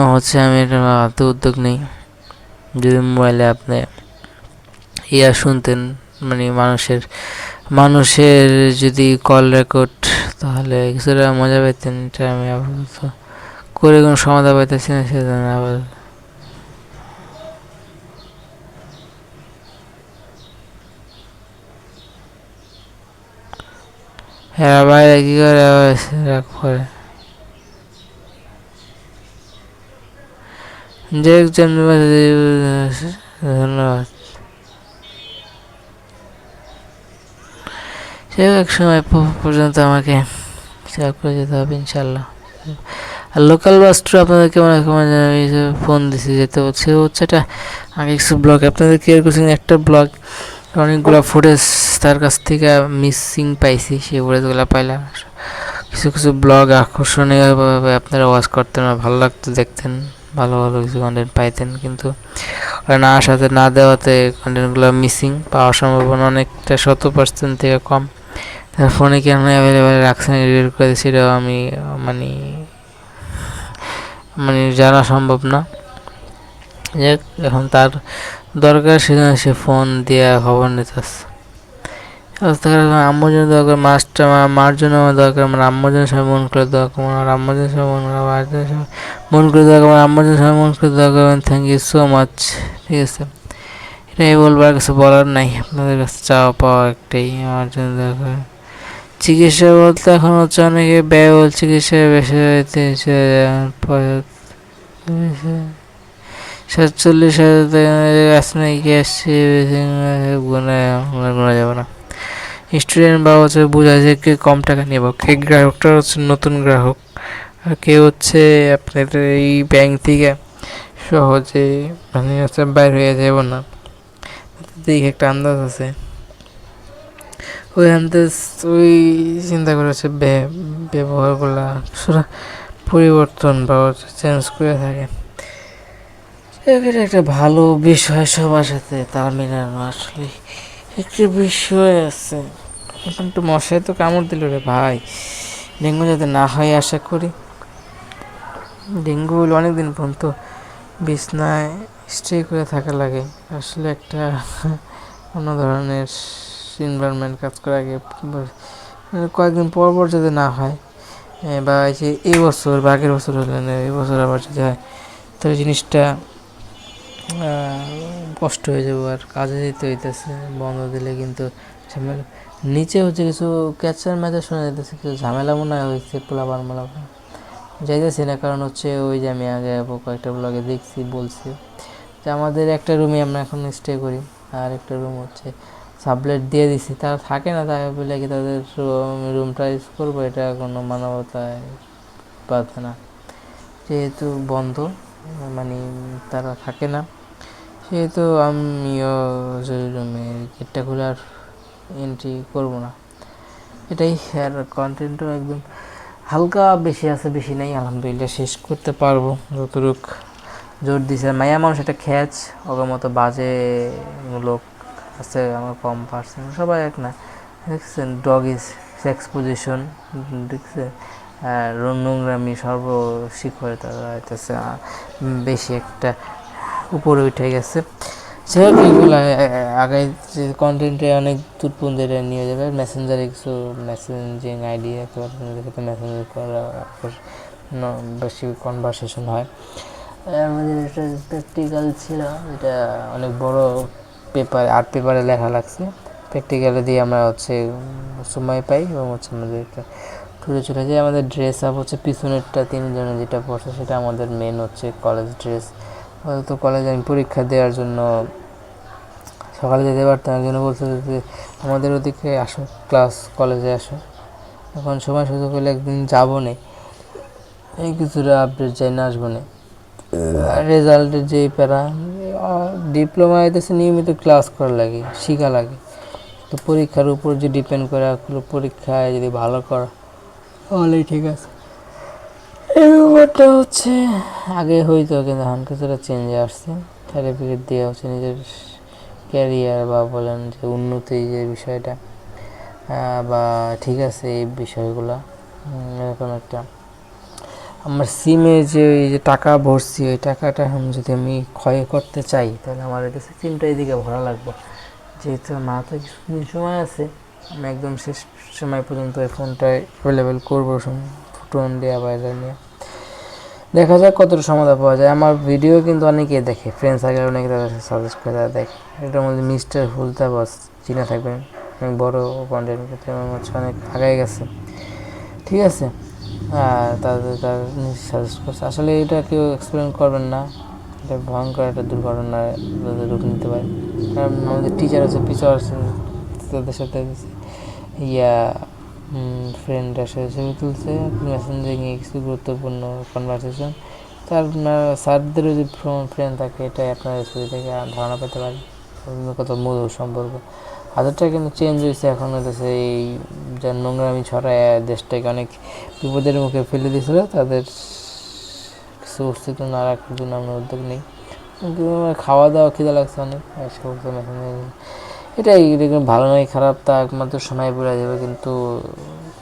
আমি এটা হাতে উদ্যোগ নেই। যদি মোবাইলে আপনি শুনতেন, মানে মানুষের যদি কল রেকর্ড, তাহলে কিছুটা মজা পেতেন। এটা আমি আপাতত করে কোনো সমাধান পাইতেছি না, সেজন্য আবার হ্যাঁ বাইরে কি করে করে যে ধন্যবাদ। সে এক সময় পর্যন্ত আমাকে শেয়ার করে যেতে হবে ইনশাল্লাহ। আর লোকাল বাস ট্যুর আপনাদেরকে ফোন দিছি যেতে হচ্ছে এটা আগে কিছু ব্লগ আপনাদের ক্লিয়ার করছেন, একটা ব্লগ অনেকগুলো ফুটেজ তার কাছ থেকে মিসিং পাইছি, সেই ফুটেজগুলো পাইলাম। কিছু কিছু ব্লগ আকর্ষণীয়ভাবে আপনারা ওয়াচ করতেন, ভালো লাগতো দেখতেন, ভালো ভালো কিছু কন্টেন্ট পাইতেন, কিন্তু না আসাতে না দেওয়াতে কন্টেন্টগুলো মিসিং পাওয়ার সম্ভাবনা অনেকটা 100% থেকে কম। তার ফোনে কেন অ্যাভেলেবেল রাখছেন রিভিউ করে সেটাও আমি মানে জানা সম্ভব না। এখন তার দরকার, সেজন্য সে ফোন দিয়ে খবর নিতেছে। আম্মুর জন্য দরকার, মার জন্য আমার দরকার, আমার আম্মুর জন্য সবাই মন করে দরকার, আমার আম্মুর জন্য সবাই মন করে, মার জন্য সবাই মন করে দরকার, আমার আম্মুর জন্য সবাই মন করে দরকার। Thank you so much. ঠিক আছে, এটাই বলবার, কিছু বলার নাই। আপনাদের কাছে চাওয়া পাওয়া একটাই, আমার জন্য দরকার চিকিৎসা বলতে এখন অনেকে ব্যয়বহুল চিকিৎসা বেশি 47,000 আসছে গোনা যাবে না। স্টুডেন্ট বা বোঝা যায় কে কম টাকা নেব, কে গ্রাহকটা নতুন গ্রাহক, আর কে আপনাদের এই ব্যাংক থেকে সহজে বাইর হয়ে যাব না, দিকে একটা আন্দাজ আছে। ওই আন্দাজ ওই চিন্তা করে ব্যবহারগুলো পরিবর্তন বা চেঞ্জ করে থাকে। একটা ভালো বিষয় সবার সাথে তাল মেলানো, আসলে একটি বিষয় আছে। এখন তো মশাই তো কামড় দিল রে ভাই, ডেঙ্গু যাতে না হয় আশা করি। ডেঙ্গু হলে অনেকদিন পর্যন্ত বিছনায় স্টে করে থাকা লাগে, আসলে একটা অন্য ধরনের এনভায়রনমেন্ট কাজ করে আগে, কয়েকদিন পর পর যাতে না হয়, বা এই বছর বা আগের বছর হলে না, এই বছর আবার যদি হয় তবে জিনিসটা কষ্ট হয়ে যাবো। আর কাজে যেতে হইতেছে, বন্ধ দিলে কিন্তু ঝামেলা। নিচে কিছু ক্যাচার ম্যাচে শোনা যেতেছে, কিছু ঝামেলা মনে হয়েছে, পোলাপান মোলাপান যাইতেছি না, কারণ ওই যে আমি আগে কয়েকটা ব্লগে দেখছি, বলছি যে আমাদের একটা রুমে আমরা এখন স্টে করি, আর একটা রুম সাবলেট দিয়ে দিছি, তারা থাকে না, তাই বলে কি তাদের রুমটা ইউজ করবো, এটা কোনো মানবতায় বাধে না। যেহেতু বন্ধ, তারা থাকে না, সেহেতু আমিও রুমে গেটটা খুলে আর এন্ট্রি করবো না, এটাই। আর কন্টেন্টও একদম হালকা বেশি আছে, বেশি নেই, আলহামদুলিল্লাহ শেষ করতে পারবো যতটুক জোর দিছে। মায়া মানুষ একটা খ্যাচ, ওর মতো বাজে লোক আছে আমার কম পার্সেন্ট, সবাই এক না। দেখছেন ডগ ইজ সেক্স পজিশন, দেখছেন নোংরামি সর্বশিখরে তারা হইতেছে বেশি একটা উপরে উঠে গেছে। সেটা এগুলো আগে কন্টেন্টে অনেক দূর পর্যন্ত নিয়ে যাবে। মেসেঞ্জারে কিছু মেসেঞ্জিং আইডি সাথে মেসেঞ্জার করা বেশি কনভারসেশন হয়। আমাদের একটা প্র্যাকটিক্যাল ছিল, এটা অনেক বড় আর্ট পেপারে লেখা লাগছে। প্র্যাকটিক্যালে দিয়ে আমরা সময় পাই এবং আমাদের একটা টুরে চলে যায়। আমাদের ড্রেস আপ পিছনেরটা তিনজনে যেটা পড়ছে সেটা আমাদের মেন কলেজ ড্রেস। তো কলেজে আমি পরীক্ষা দেওয়ার জন্য সকালে যেতে পারতাম, একজনে বলছে যে আমাদের ওদিকে আসো, কলেজে আসো, এখন সময় সুযোগ হলে একদিন যাবো না, এই কিছুটা আপডেট যাই না, আসবো না। রেজাল্টের যেই প্যারা, ডিপ্লোমা হইতেছে নিয়মিত ক্লাস করা লাগে, শিখা লাগে, তো পরীক্ষার উপর যে ডিপেন্ড করে, পরীক্ষায় যদি ভালো করা তাহলেই ঠিক আছে। এই ব্যাপারটা হচ্ছে আগে হইতো, কিন্তু এখন কিছুটা চেঞ্জে আসছে। সার্টিফিকেট দেওয়া হচ্ছে নিজের ক্যারিয়ার বা বলেন যে উন্নতি যে বিষয়টা, বা ঠিক আছে এই বিষয়গুলো। এরকম একটা আমার সিমে যে এই যে টাকা ভরছি, ওই টাকাটা এখন যদি আমি ক্ষয় করতে চাই তাহলে আমার কাছে সিমটা এদিকে ভরা লাগবে। যেহেতু আমার হাতে কিছুদিন সময় আছে, আমি একদম শেষ সময় পর্যন্ত এই ফোনটায় অ্যাভেলেবেল করবো, ফোন দেওয়া বাইরে নিয়ে দেখা যাক কতটা সমাধান পাওয়া যায়। আমার ভিডিও কিন্তু অনেকেই দেখে, ফ্রেন্ড সার্কেল অনেকে তাদের সাজেস্ট করে তারা দেখে। এটার মধ্যে মিস্টার হুলতা বস চিনে থাকবেন, অনেক বড় কন্টেন্ট করতে হচ্ছে, অনেক আগায় গেছে, ঠিক আছে। তার সাজেস্ট করছে। আসলে এটা কেউ এক্সপ্লেন করবেন না, এটা ভয়ঙ্কর একটা দুর্ঘটনার রূপ নিতে পারে। কারণ আমাদের টিচার আছে, পিচার আছে, তাদের সাথে ইয়া ফ্রেন্ডের সাথে ছবি তুলছে, মেসেঞ্জিংয়ে কিছু গুরুত্বপূর্ণ কনভারসেশন। তার স্যারদেরও যদি ফ্রেন্ড থাকে, এটাই আপনার ছবি থেকে ধারণা পেতে পারেন কত মধুর সম্পর্ক। হাজারটা কিন্তু চেঞ্জ হয়েছে, এখন হতেছে এই যার নোংরামি ছড়ায় দেশটাকে অনেক বিপদের মুখে ফেলে দিয়েছিল, তাদের কিছু অস্তিত্ব না রাখার জন্য আমরা উদ্যোগ নিই। কিন্তু খাওয়া দাওয়া খিদে লাগছে অনেক, এটাই দেখুন, ভালো নয় খারাপ তা একমাত্র সময় বোঝা যাবে, কিন্তু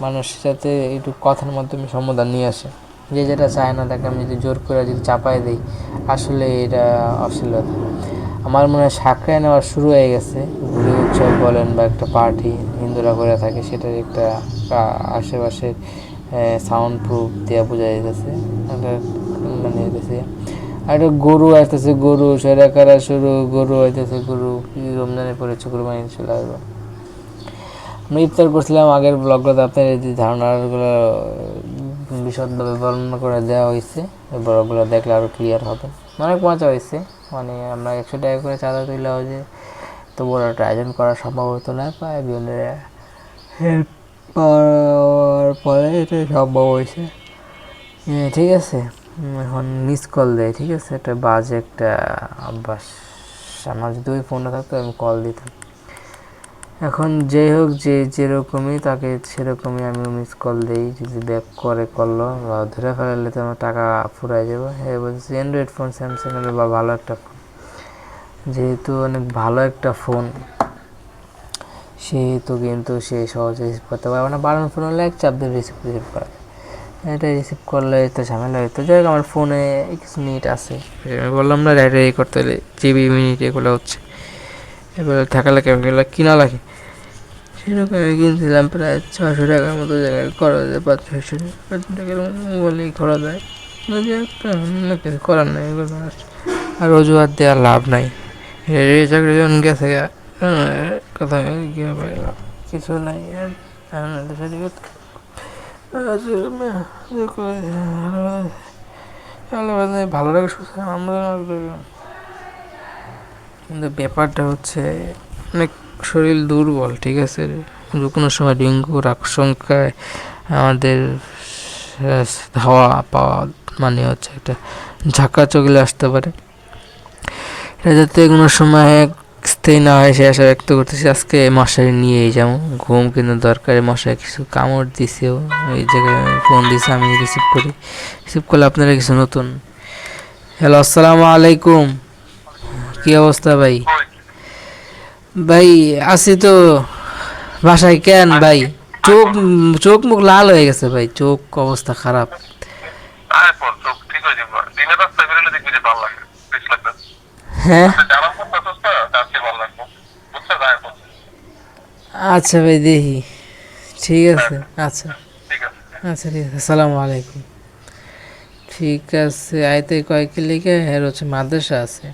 মানুষের সাথে একটু কথার মাধ্যমে সমাধান নিয়ে আসে। যে যেটা চায় না তাকে আমি যদি জোর করে যদি চাপাই দিই, আসলে এটা অশ্লীলতা। আমার মনে হয় সাকরায় নেওয়া শুরু হয়ে গেছে, ঘুরে উৎসব বলেন বা একটা পার্টি হিন্দুরা করে থাকে, সেটার একটা আশেপাশে সাউন্ড প্রুফ দেওয়া বোঝা যেতেছে, মানে যেতেছে। আর একটা গরু আসতেছে, গরু সেরা কারা শুরু, গরু হইতেছে, গরু কি রমজানে পড়েছে, কুরবানি চলে আসবে। আমরা ইফতার করছিলাম আগের ব্লগটাতে, আপনার এই যে ধারণাগুলো বিশদভাবে বর্ণনা করে দেওয়া হয়েছে, এই ব্লগগুলো দেখলে আরও ক্লিয়ার হবে। অনেক মজা হয়েছে, মানে আমরা 100 টাকা করে চাঁদা তুললেও যে এত বড় একটা আয়োজন করা সম্ভব হতো না, প্রায় বিভিন্ন হেল্প পাওয়ার পরে এটা সম্ভব হয়েছে। ঠিক আছে, এখন মিস কল দেয়, ঠিক আছে, একটা বাজে একটা অভ্যাস। আমার যদি ওই ফোনটা থাকতো আমি কল দিতাম। এখন যাই হোক, যে যেরকমই তাকে সেরকমই আমিও মিস কল দিই, যদি ব্যাক করে করলো বা ধরে ফেলালে তো আমার টাকা ফুরাই যাবে। হ্যাঁ বলছি অ্যান্ড্রয়েড ফোন, স্যামসাংয়ের বা ভালো একটা ফোন, যেহেতু অনেক ভালো একটা ফোন, সেহেতু কিন্তু সে সহজে রিসিভ করতে পারবে না। বারণ ফোন হলে এক চাপ দিয়ে রিসিভ করা, এটা রিসিভ করলে তো ঝামেলা হইতো। যাই হোক, আমার ফোনে কিছু মিনিট আছে, বললাম না ডাইরেক্ট এই করতে হলে জিবি মিনিট এগুলো হচ্ছে, এবার থাকা লাগে এগুলো কিনা লাগে। সেরকম আমি কিনছিলাম প্রায় 600 টাকার মতো, জায়গায় করা যায় 500 টাকার মোবাইলেই করা যায়। কিছু করার নাই, এগুলো আর অজুহাত দেওয়ার লাভ নাই। চাকরি যখন গেছে কথা কি হবে, কিছু নাই আর ভালো লাগে সুস্থ আমরা। কিন্তু ব্যাপারটা হচ্ছে অনেক শরীর দুর্বল, ঠিক আছে, যে কোনো সময় ডেঙ্গুর আশঙ্কায় আমাদের হাওয়া পাওয়া মানে হচ্ছে একটা ঝাঁকা চগলে আসতে পারে। এটা যাতে কোনো সময় স্থায়ী না হয় সে আশা ব্যক্ত করতেছি। আজকে মশারি নিয়েই যেমন ঘুম কিন্তু দরকারি, মশারি কিছু কামড় দিছেও, এই জায়গায় ফোন দিছে, আমি রিসিভ করলে আপনারা কিছু নতুন। হ্যালো, আসসালামু আলাইকুম, কি অবস্থা ভাই? ভাই আছি তো বাসায়। কেন ভাই? চোখ চোখ মুখ লাল হয়ে গেছে ভাই, চোখ অবস্থা খারাপ। হ্যাঁ আচ্ছা ভাই, দেখি, ঠিক আছে, আচ্ছা আচ্ছা, ঠিক আছে, আসসালামু আলাইকুম। ঠিক আছে, আইতে কয়েক লিখে এর হচ্ছে মাদ্রাসা আছে,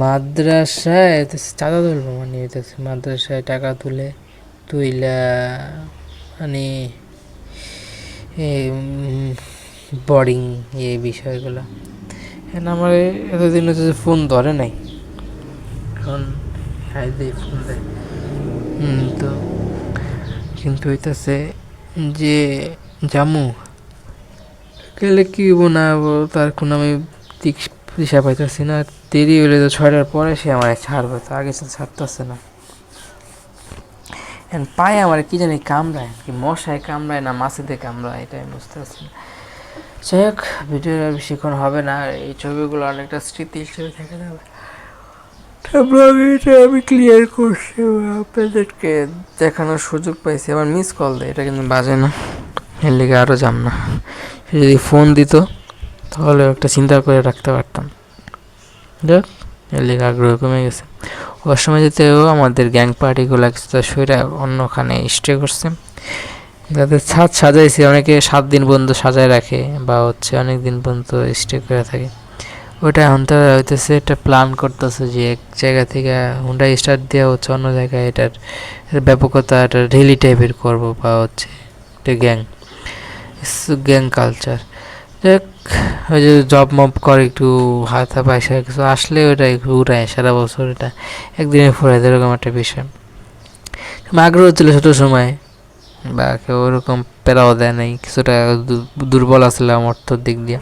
মাদ্রাসায় চাঁদা তুলবো, মানে হইতেছে মাদ্রাসায় টাকা তুইলা মানে বোর্ডিং এই বিষয়গুলো। এখন আমার এতদিন হচ্ছে ফোন ধরে নাই, এখন ফোন দেয়। তো কিন্তু হইতেছে যে জামু গেলে কি হবো না হবো তার কোনো আমি দিশা পাইতেছি না। দেরি হলে তো 6টার পরে সে আমার ছাড়বে, তো আগে সে ছাড়তেছে না। পায়ে আমার কি জানি কামড়ায়, কি মশায় কামড়ায় না মাছিতে কামড়ায়, এটা আমি বুঝতে পারছি না। যাই হোক, ভিডিও আর বেশিক্ষণ হবে না, এই ছবিগুলো অনেকটা স্মৃতি হিসেবে থেকে যাবে। ব্লগিংটা আমি ক্লিয়ার করছি, আপনাদেরকে দেখানোর সুযোগ পাইছি। আমার মিস কল দেয়, এটা কিন্তু বাজে না, এর লিগে আরও যাম না। সে যদি ফোন দিত তাহলে একটা চিন্তা করে রাখতে পারতাম। দেখ, এর লিগে আগ্রহ কমে গেছে। ওর সময় যেতেও আমাদের গ্যাং পার্টিগুলো কিছুটা সইরা অন্যখানে স্টে করছে, যাদের ছাদ সাজাইছে, অনেকে 7 দিন পর্যন্ত সাজায় রাখে বা হচ্ছে অনেক দিন পর্যন্ত স্টে করে থাকে। ওটা এখন তো হইতেছে একটা প্ল্যান করতেছে যে এক জায়গা থেকে হুন্ডা স্টার্ট দেওয়া হচ্ছে অন্য জায়গায়, এটার ব্যাপকতা একটা রেলি টাইপের করবো বা হচ্ছে একটা গ্যাং কালচার। দেখ, ওই যে জব মব করে একটু হাতা পয়সা কিছু আসলে ওটা একটু উড়ায় সারা বছর, এটা একদিনে ফুরায় এরকম একটা বিষয়। আগ্রহ ছিল ছোটো সময়, বা কেউ ওরকম প্যারাও দেয় নাই, কিছুটা দুর্বল আসলাম অর্থর দিক দিয়ে,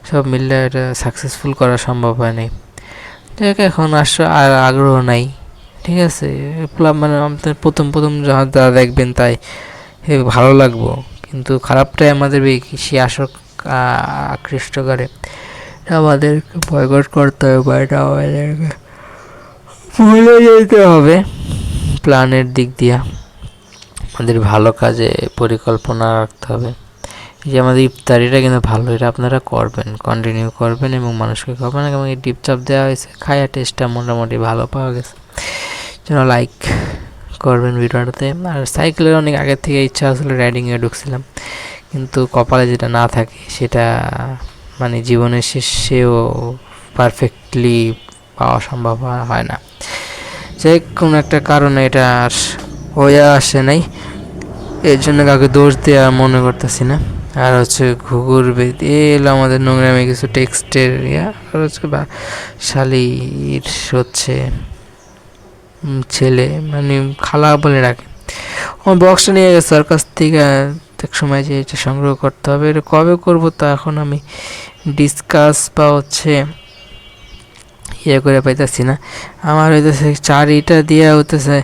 সব মিললে এটা সাকসেসফুল করা সম্ভব হয় নাই। দেখ, এখন আর আগ্রহ নাই, ঠিক আছে। মানে আমাদের প্রথম প্রথম যখন তারা দেখবেন তাই ভালো লাগবো, কিন্তু খারাপটাই আমাদের বেশি আকৃষ্ট করে, আমাদেরকে বয়কট করতে হবে বা এটা আমাদেরকে ভুলে যেতে হবে প্ল্যানের দিক দিয়া। আমাদের ভালো কাজে পরিকল্পনা রাখতে হবে। এই যে আমাদের ইফতারিটা কিন্তু ভালো, এটা আপনারা করবেন, কন্টিনিউ করবেন এবং মানুষকে খাবেন। এবং এই ডিপচাপ দেওয়া হয়েছে, খাইয়া টেস্টটা মোটামুটি ভালো পাওয়া গেছে, যেন লাইক করবেন ভিডিওটাতে। আর সাইকেলের অনেক আগের থেকে ইচ্ছা আসলে, রাইডিংয়ে ঢুকছিলাম, কিন্তু কপালে যেটা না থাকে সেটা মানে জীবনের শেষেও পারফেক্টলি পাওয়া সম্ভব হয় না, যে কোনো একটা কারণে এটা আর হয়ে আসে নাই। এর জন্য কাউকে দোষ দেওয়া মনে করতেছি না। আর হচ্ছে ঘুঘুর বেদ এলো আমাদের নোংরামে কিছু টেক্সটের আর হচ্ছে বা শালির হচ্ছে ছেলে, মানে খালা বলে রাখে, আমার বক্সটা নিয়ে গেছে ওর কাছ থেকে, এক সময় যে এটা সংগ্রহ করতে হবে, এটা কবে করবো তা এখন আমি ডিসকাস বা হচ্ছে করে পাইতেছি না। আমার হইতেছে চারিটা দিয়ে হইতেছে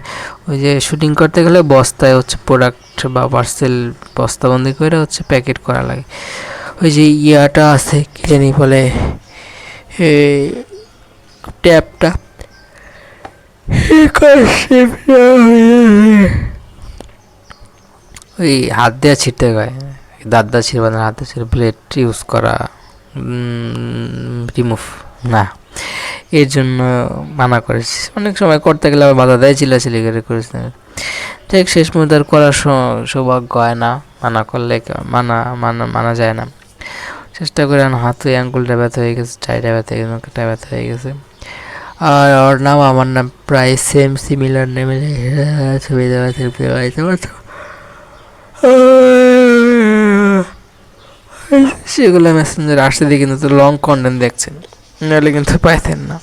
ওই যে শুটিং করতে গেলে বস্তায় হচ্ছে প্রোডাক্ট বা পার্সেল বস্তাবন্দি করে হচ্ছে প্যাকেট করা লাগে। ওই যে ইয়াটা আছে কি জানি বলে, ট্যাপটা ওই হাত দেওয়া ছিটতে হয়, দাঁত দা ছিঁড়বা না, হাতে ছিঁড়ে ব্লেড ইউজ করা রিমুভ না, এর জন্য মানা করেছি। অনেক সময় করতে গেলে আবার বাধা দেয়, চিল্লাচিল্লি করে করেছি। ঠিক শেষ মুহূর্তে আর করার সৌভাগ্য হয় না, মানা করলে মানা যায় না। চেষ্টা করে হাতে আঙ্গুলটা ব্যথা হয়ে গেছে, চাইটা ব্যথা হয়ে গেছে, মুখটা ব্যথা হয়ে গেছে। আর ওর নাম আমার নাম প্রায় সেম সিমিলার নেমে ছবি দেওয়া সেগুলো মেসেঞ্জার আসতে দিয়ে কিন্তু লং কন্টেন্ট দেখছেন, নাহলে কিন্তু পাইতেন না।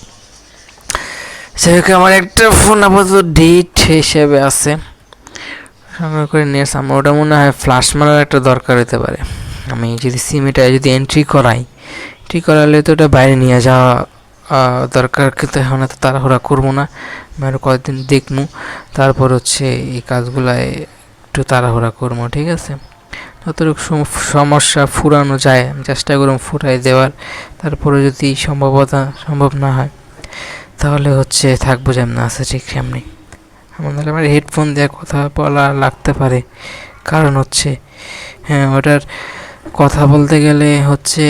সেরকম আমার একটা ফোন আপাতত ডেট হিসেবে আছে, সংগ্রহ করে নিয়ে আসলাম। ওটা মনে হয় ফ্লাশ মারার একটা দরকার হতে পারে। আমি যদি সিমিটা যদি এন্ট্রি করালে তো ওটা বাইরে নিয়ে যাওয়া দরকার, কিন্তু এখন এত তাড়াহুড়া করবো না, আমি আরও কয়েকদিন দেখবো, তারপর হচ্ছে এই কাজগুলায় একটু তাড়াহুড়া করবো, ঠিক আছে। যতটুকু সমস্যা ফুরানো যায় আমি চেষ্টা করব ফুরাই দেওয়ার, তারপরে যদি সম্ভব না হয় তাহলে হচ্ছে থাকবো যেমন আছে ঠিক সেমনি। আমার হেডফোন দিয়ে কথা বলা লাগতে পারে, কারণ হচ্ছে হ্যাঁ ওটার কথা বলতে গেলে হচ্ছে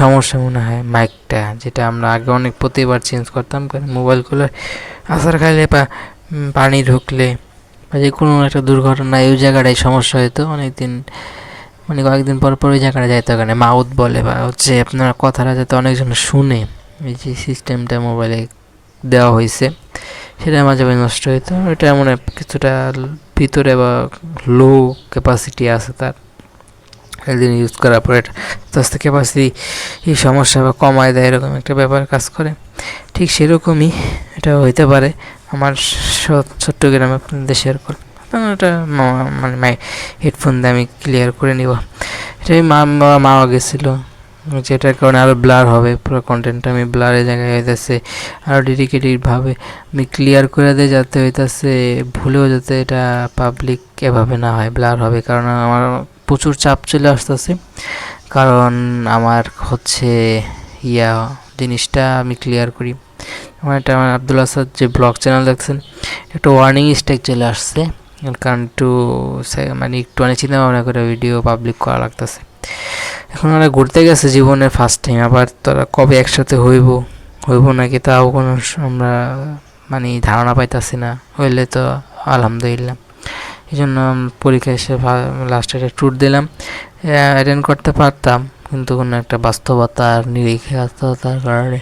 সমস্যা মনে হয় মাইকটা, যেটা আমরা আগে অনেক প্রতিবার চেঞ্জ করতাম, কারণ মোবাইলগুলো আসার খাইলে বা পানি ঢুকলে বা যে কোনো একটা দুর্ঘটনায় ওই জায়গাটায় সমস্যা হতো অনেকদিন, মানে কয়েকদিন পর পর ওই জায়গাটা যাইতে পারে মাউথ বলে বা হচ্ছে আপনার কথাটা যাতে অনেকজন শুনে, এই যে সিস্টেমটা মোবাইলে দেওয়া হয়েছে সেটা মাঝে মাঝে নষ্ট হইতো। এটা মানে কিছুটা ভিতরে বা লো ক্যাপাসিটি আছে তার, একদিন ইউজ করার পরে আস্তে আস্তে ক্যাপাসিটি এই সমস্যা বা কমায় দেয়, এরকম একটা ব্যাপার কাজ করে। ঠিক সেরকমই এটা হইতে পারে। আমার ছোট্ট গ্রামে আপনাদের শেয়ার করব, এটা মানে হেডফোন দিয়ে আমি ক্লিয়ার করে নিব। এটাই মাও গেছিলো, যেটার কারণে আরও ব্লার হবে পুরো কন্টেন্টটা, আমি ব্লারের জায়গায় হইতেছে আরও ডেডিকেটেডভাবে আমি ক্লিয়ার করে দিই, যাতে হইতেছে ভুলেও যাতে এটা পাবলিক এভাবে না হয় ব্লার হবে, কারণ আমার প্রচুর চাপ চলে আসতেছে, কারণ আমার হচ্ছে জিনিসটা আমি ক্লিয়ার করি। আমার আব্দুল আসাদ যে ব্লগ চ্যানেল দেখছেন, একটা ওয়ার্নিং স্ট্রাইক চলে আসছে, কারণ একটু চিন্তা ভাবনা করে ভিডিও পাবলিক করা লাগতেছে। এখন ওরা ঘুরতে গেছে জীবনের ফার্স্ট টাইম, আবার তারা কবে একসাথে হইব নাকি তাও কোনো আমরা ধারণা পাইতাছি না। হইলে তো আলহামদুলিল্লাহ। এই জন্য পরীক্ষা এসে লাস্টে একটা ট্যুর দিলাম, অ্যাটেন্ড করতে পারতাম, কিন্তু কোনো একটা বাস্তবতার নিরিখে বাস্তবতার কারণে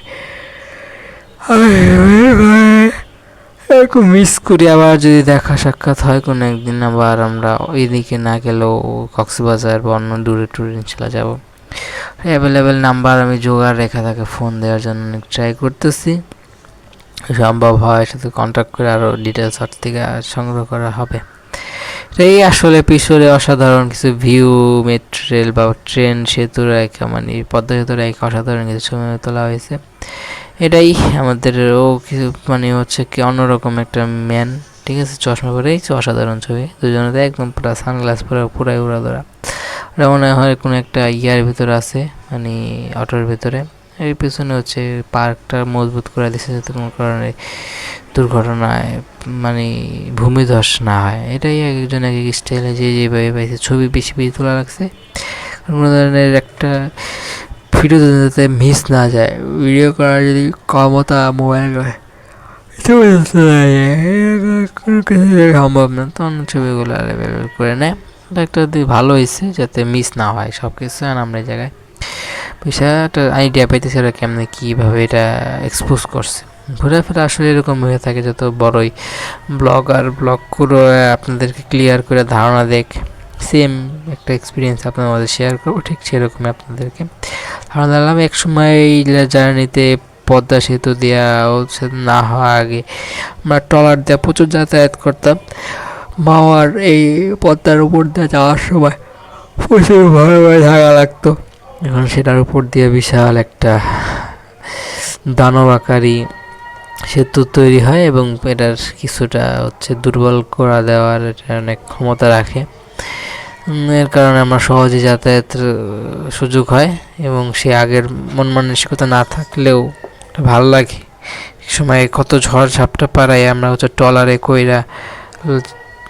মিস করি। আবার যদি দেখা সাক্ষাৎ হয় কোনো একদিন, আবার আমরা ওইদিকে না গেলেও কক্সবাজার বা অন্য দূরে ট্যুরে ইনশাল্লাহ যাবো। অ্যাভেলেবেল নাম্বার আমি জোগাড় রেখে তাকে ফোন দেওয়ার জন্য অনেক ট্রাই করতেছি। সম্ভব হয় সাথে কন্ট্যাক্ট করে আরও ডিটেলস ওর থেকে সংগ্রহ করা হবে। এই আসলে পিছনে অসাধারণ কিছু ভিউ, মেট্রো রেল বা ট্রেন, সেতু রেখা পদ্মা সেতু রেখা অসাধারণ কিছু ছবি তোলা হয়েছে। এটাই আমাদেরও কিছু হচ্ছে কি অন্যরকম একটা ম্যান, ঠিক আছে, চশমা পরে অসাধারণ ছবি, দুজনে একদম পুরো সানগ্লাস পরে পুরাই উড়াদোড়া। ওটা মনে হয় কোনো একটা ভিতরে আছে, অটোর ভিতরে। এর পিছনে হচ্ছে পার্কটা মজবুত করে দিচ্ছে যাতে কোনো কারণে দুর্ঘটনায় ভূমিধস না হয়। এটাই একজন এক এক স্টাইলে যেভাবে পাইছে ছবি বেশি তোলা লাগছে, কোনো ধরনের একটা ভিডিও যাতে মিস না যায়। ভিডিও করার যদি ক্ষমতা মোবাইল সম্ভব না, তখন ছবিগুলো অ্যাভেলেবেল করে নেয়। একটা ভালো হয়েছে যাতে মিস না হয় সব কিছু। আমরা এই জায়গায় একটা আইডিয়া পাইতেছি ওরা কেমনে কীভাবে এটা এক্সপোজ করছে। ঘোরাফেরা আসলে এরকম হয়ে থাকে, যত বড়ই ব্লগ করে আপনাদেরকে ক্লিয়ার করে ধারণা দেখ, সেম একটা এক্সপিরিয়েন্স আপনার মধ্যে শেয়ার করবো, ঠিক সেরকমই আপনাদেরকে ধারণা দিলাম। এক সময় জার্নিতে পদ্মা সেতু দেওয়া না হওয়ার আগে আমরা ট্রলার দেওয়া প্রচুর যাতায়াত করতাম। মাওয়ার এই পদ্মার উপর দিয়ে যাওয়ার সময় প্রচুর ভয়ে ভয়ে থাকা লাগতো। এখন সেটার উপর দিয়ে বিশাল একটা দানব আকারী সেতু তৈরি হয় এবং এটার কিছুটা দুর্বল করা দেওয়ার এটা অনেক ক্ষমতা রাখে। এর কারণে আমরা সহজে যাতায়াতের সুযোগ হয় এবং সে আগের মন মানসিকতা না থাকলেও ভালো লাগে। সময় কত ঝড় ঝাপটা পাড়ায় আমরা ট্রলারে কইরা,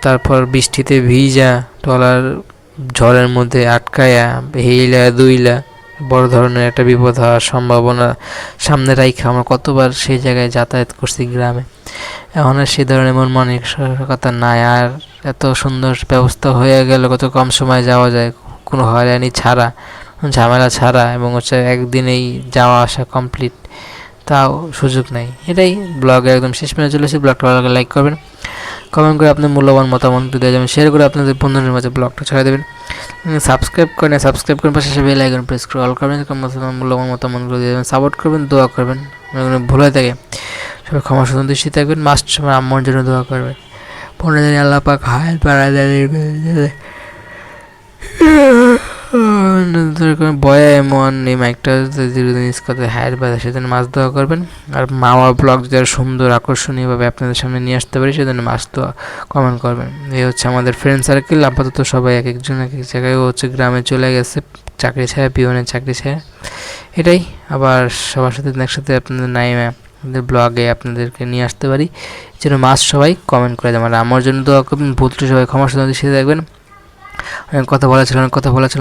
তারপর বৃষ্টিতে ভিজা ট্রলার ঝড়ের মধ্যে আটকায়া হেইলা দুইলা বড় ধরনের একটা বিপদ হওয়ার সম্ভাবনা সামনে রাইখা আমরা কতবার সেই জায়গায় যাতায়াত করছি গ্রামে। এখন আর সেই ধরনের মন মানসিকতা নাই, আর এত সুন্দর ব্যবস্থা হয়ে গেল, কত কম সময় যাওয়া যায় কোনো হয়রানি ছাড়া, ঝামেলা ছাড়া, এবং একদিনেই যাওয়া আসা কমপ্লিট, তাও সুযোগ নাই। এটাই ব্লগে একদম শেষ মেনে চলেছি। ব্লগটা ভালো লাগলে লাইক করবেন, কমেন্ট করে আপনার মূল্যবান মতামত দিয়ে যাবেন, শেয়ার করে আপনাদের বন্ধুদের মাঝে ব্লগটা ছড়িয়ে দেবেন, সাবস্ক্রাইব করেন পাশে বেল আইকন প্রেস করে অল করবেন, মূল্যবান মতামতগুলো দিয়ে দেবেন, সাপোর্ট করবেন, দোয়া করবেন। ভুল হয়ে থাকে সবাই ক্ষমা সুন্দর দৃষ্টি থাকবেন। মাস্ট সময় আম্মার জন্য দোয়া করবেন, 15 দিন আল্লাহ পাক হায়াত বাড়ায় দেয়। বয়া এমন এই মাইকটা দীর্ঘদিন ইউজ করতে হায়ার বাড়ে, সেজন্য মাছ দোয়া করবেন। আর মাওয়া ব্লগ যারা সুন্দর আকর্ষণীয়ভাবে আপনাদের সামনে নিয়ে আসতে পারি, সেজন্য মাছ দোয়া কমেন্ট করবেন। এই আমাদের ফ্রেন্ড সার্কেল। আপাতত সবাই এক একজন এক এক জায়গায় গ্রামে চলে গেছে চাকরি ছাড়া, পিওনের চাকরি ছাড়া। এটাই আবার সবার সাথে একসাথে আপনাদের আমাদের ব্লগে আপনাদেরকে নিয়ে আসতে পারি, যেন মাছ সবাই কমেন্ট করে দেবেন। আমার জন্য দোয়া করবেন, ভুলটি সবাই ক্ষমার সাথে দৃষ্টিতে দেখবেন। কথা বলা ছিল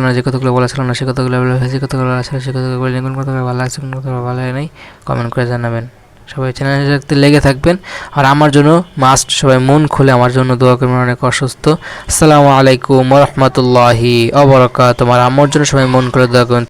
না, যে কথাগুলো বলা ছিল না সে কথাগুলো যে কথাগুলো বলা ছিল সে কথাগুলো বলে কোন কথাগুলো ভালো লাগছে, কোন কথাগুলো ভালো লাগে নাই, কমেন্ট করে জানাবেন। সবাই চ্যানেলের সাথে লেগে থাকবেন, আর আমার জন্য মাস্ট সবাই মন খুলে আমার জন্য দোয়া করবেন। অনেক অসুস্থ। আসসালামু আলাইকুম ওয়া রাহমাতুল্লাহি ওয়া বারাকাতুহু। আমার জন্য সবাই মন খুলে দোয়া করবেন।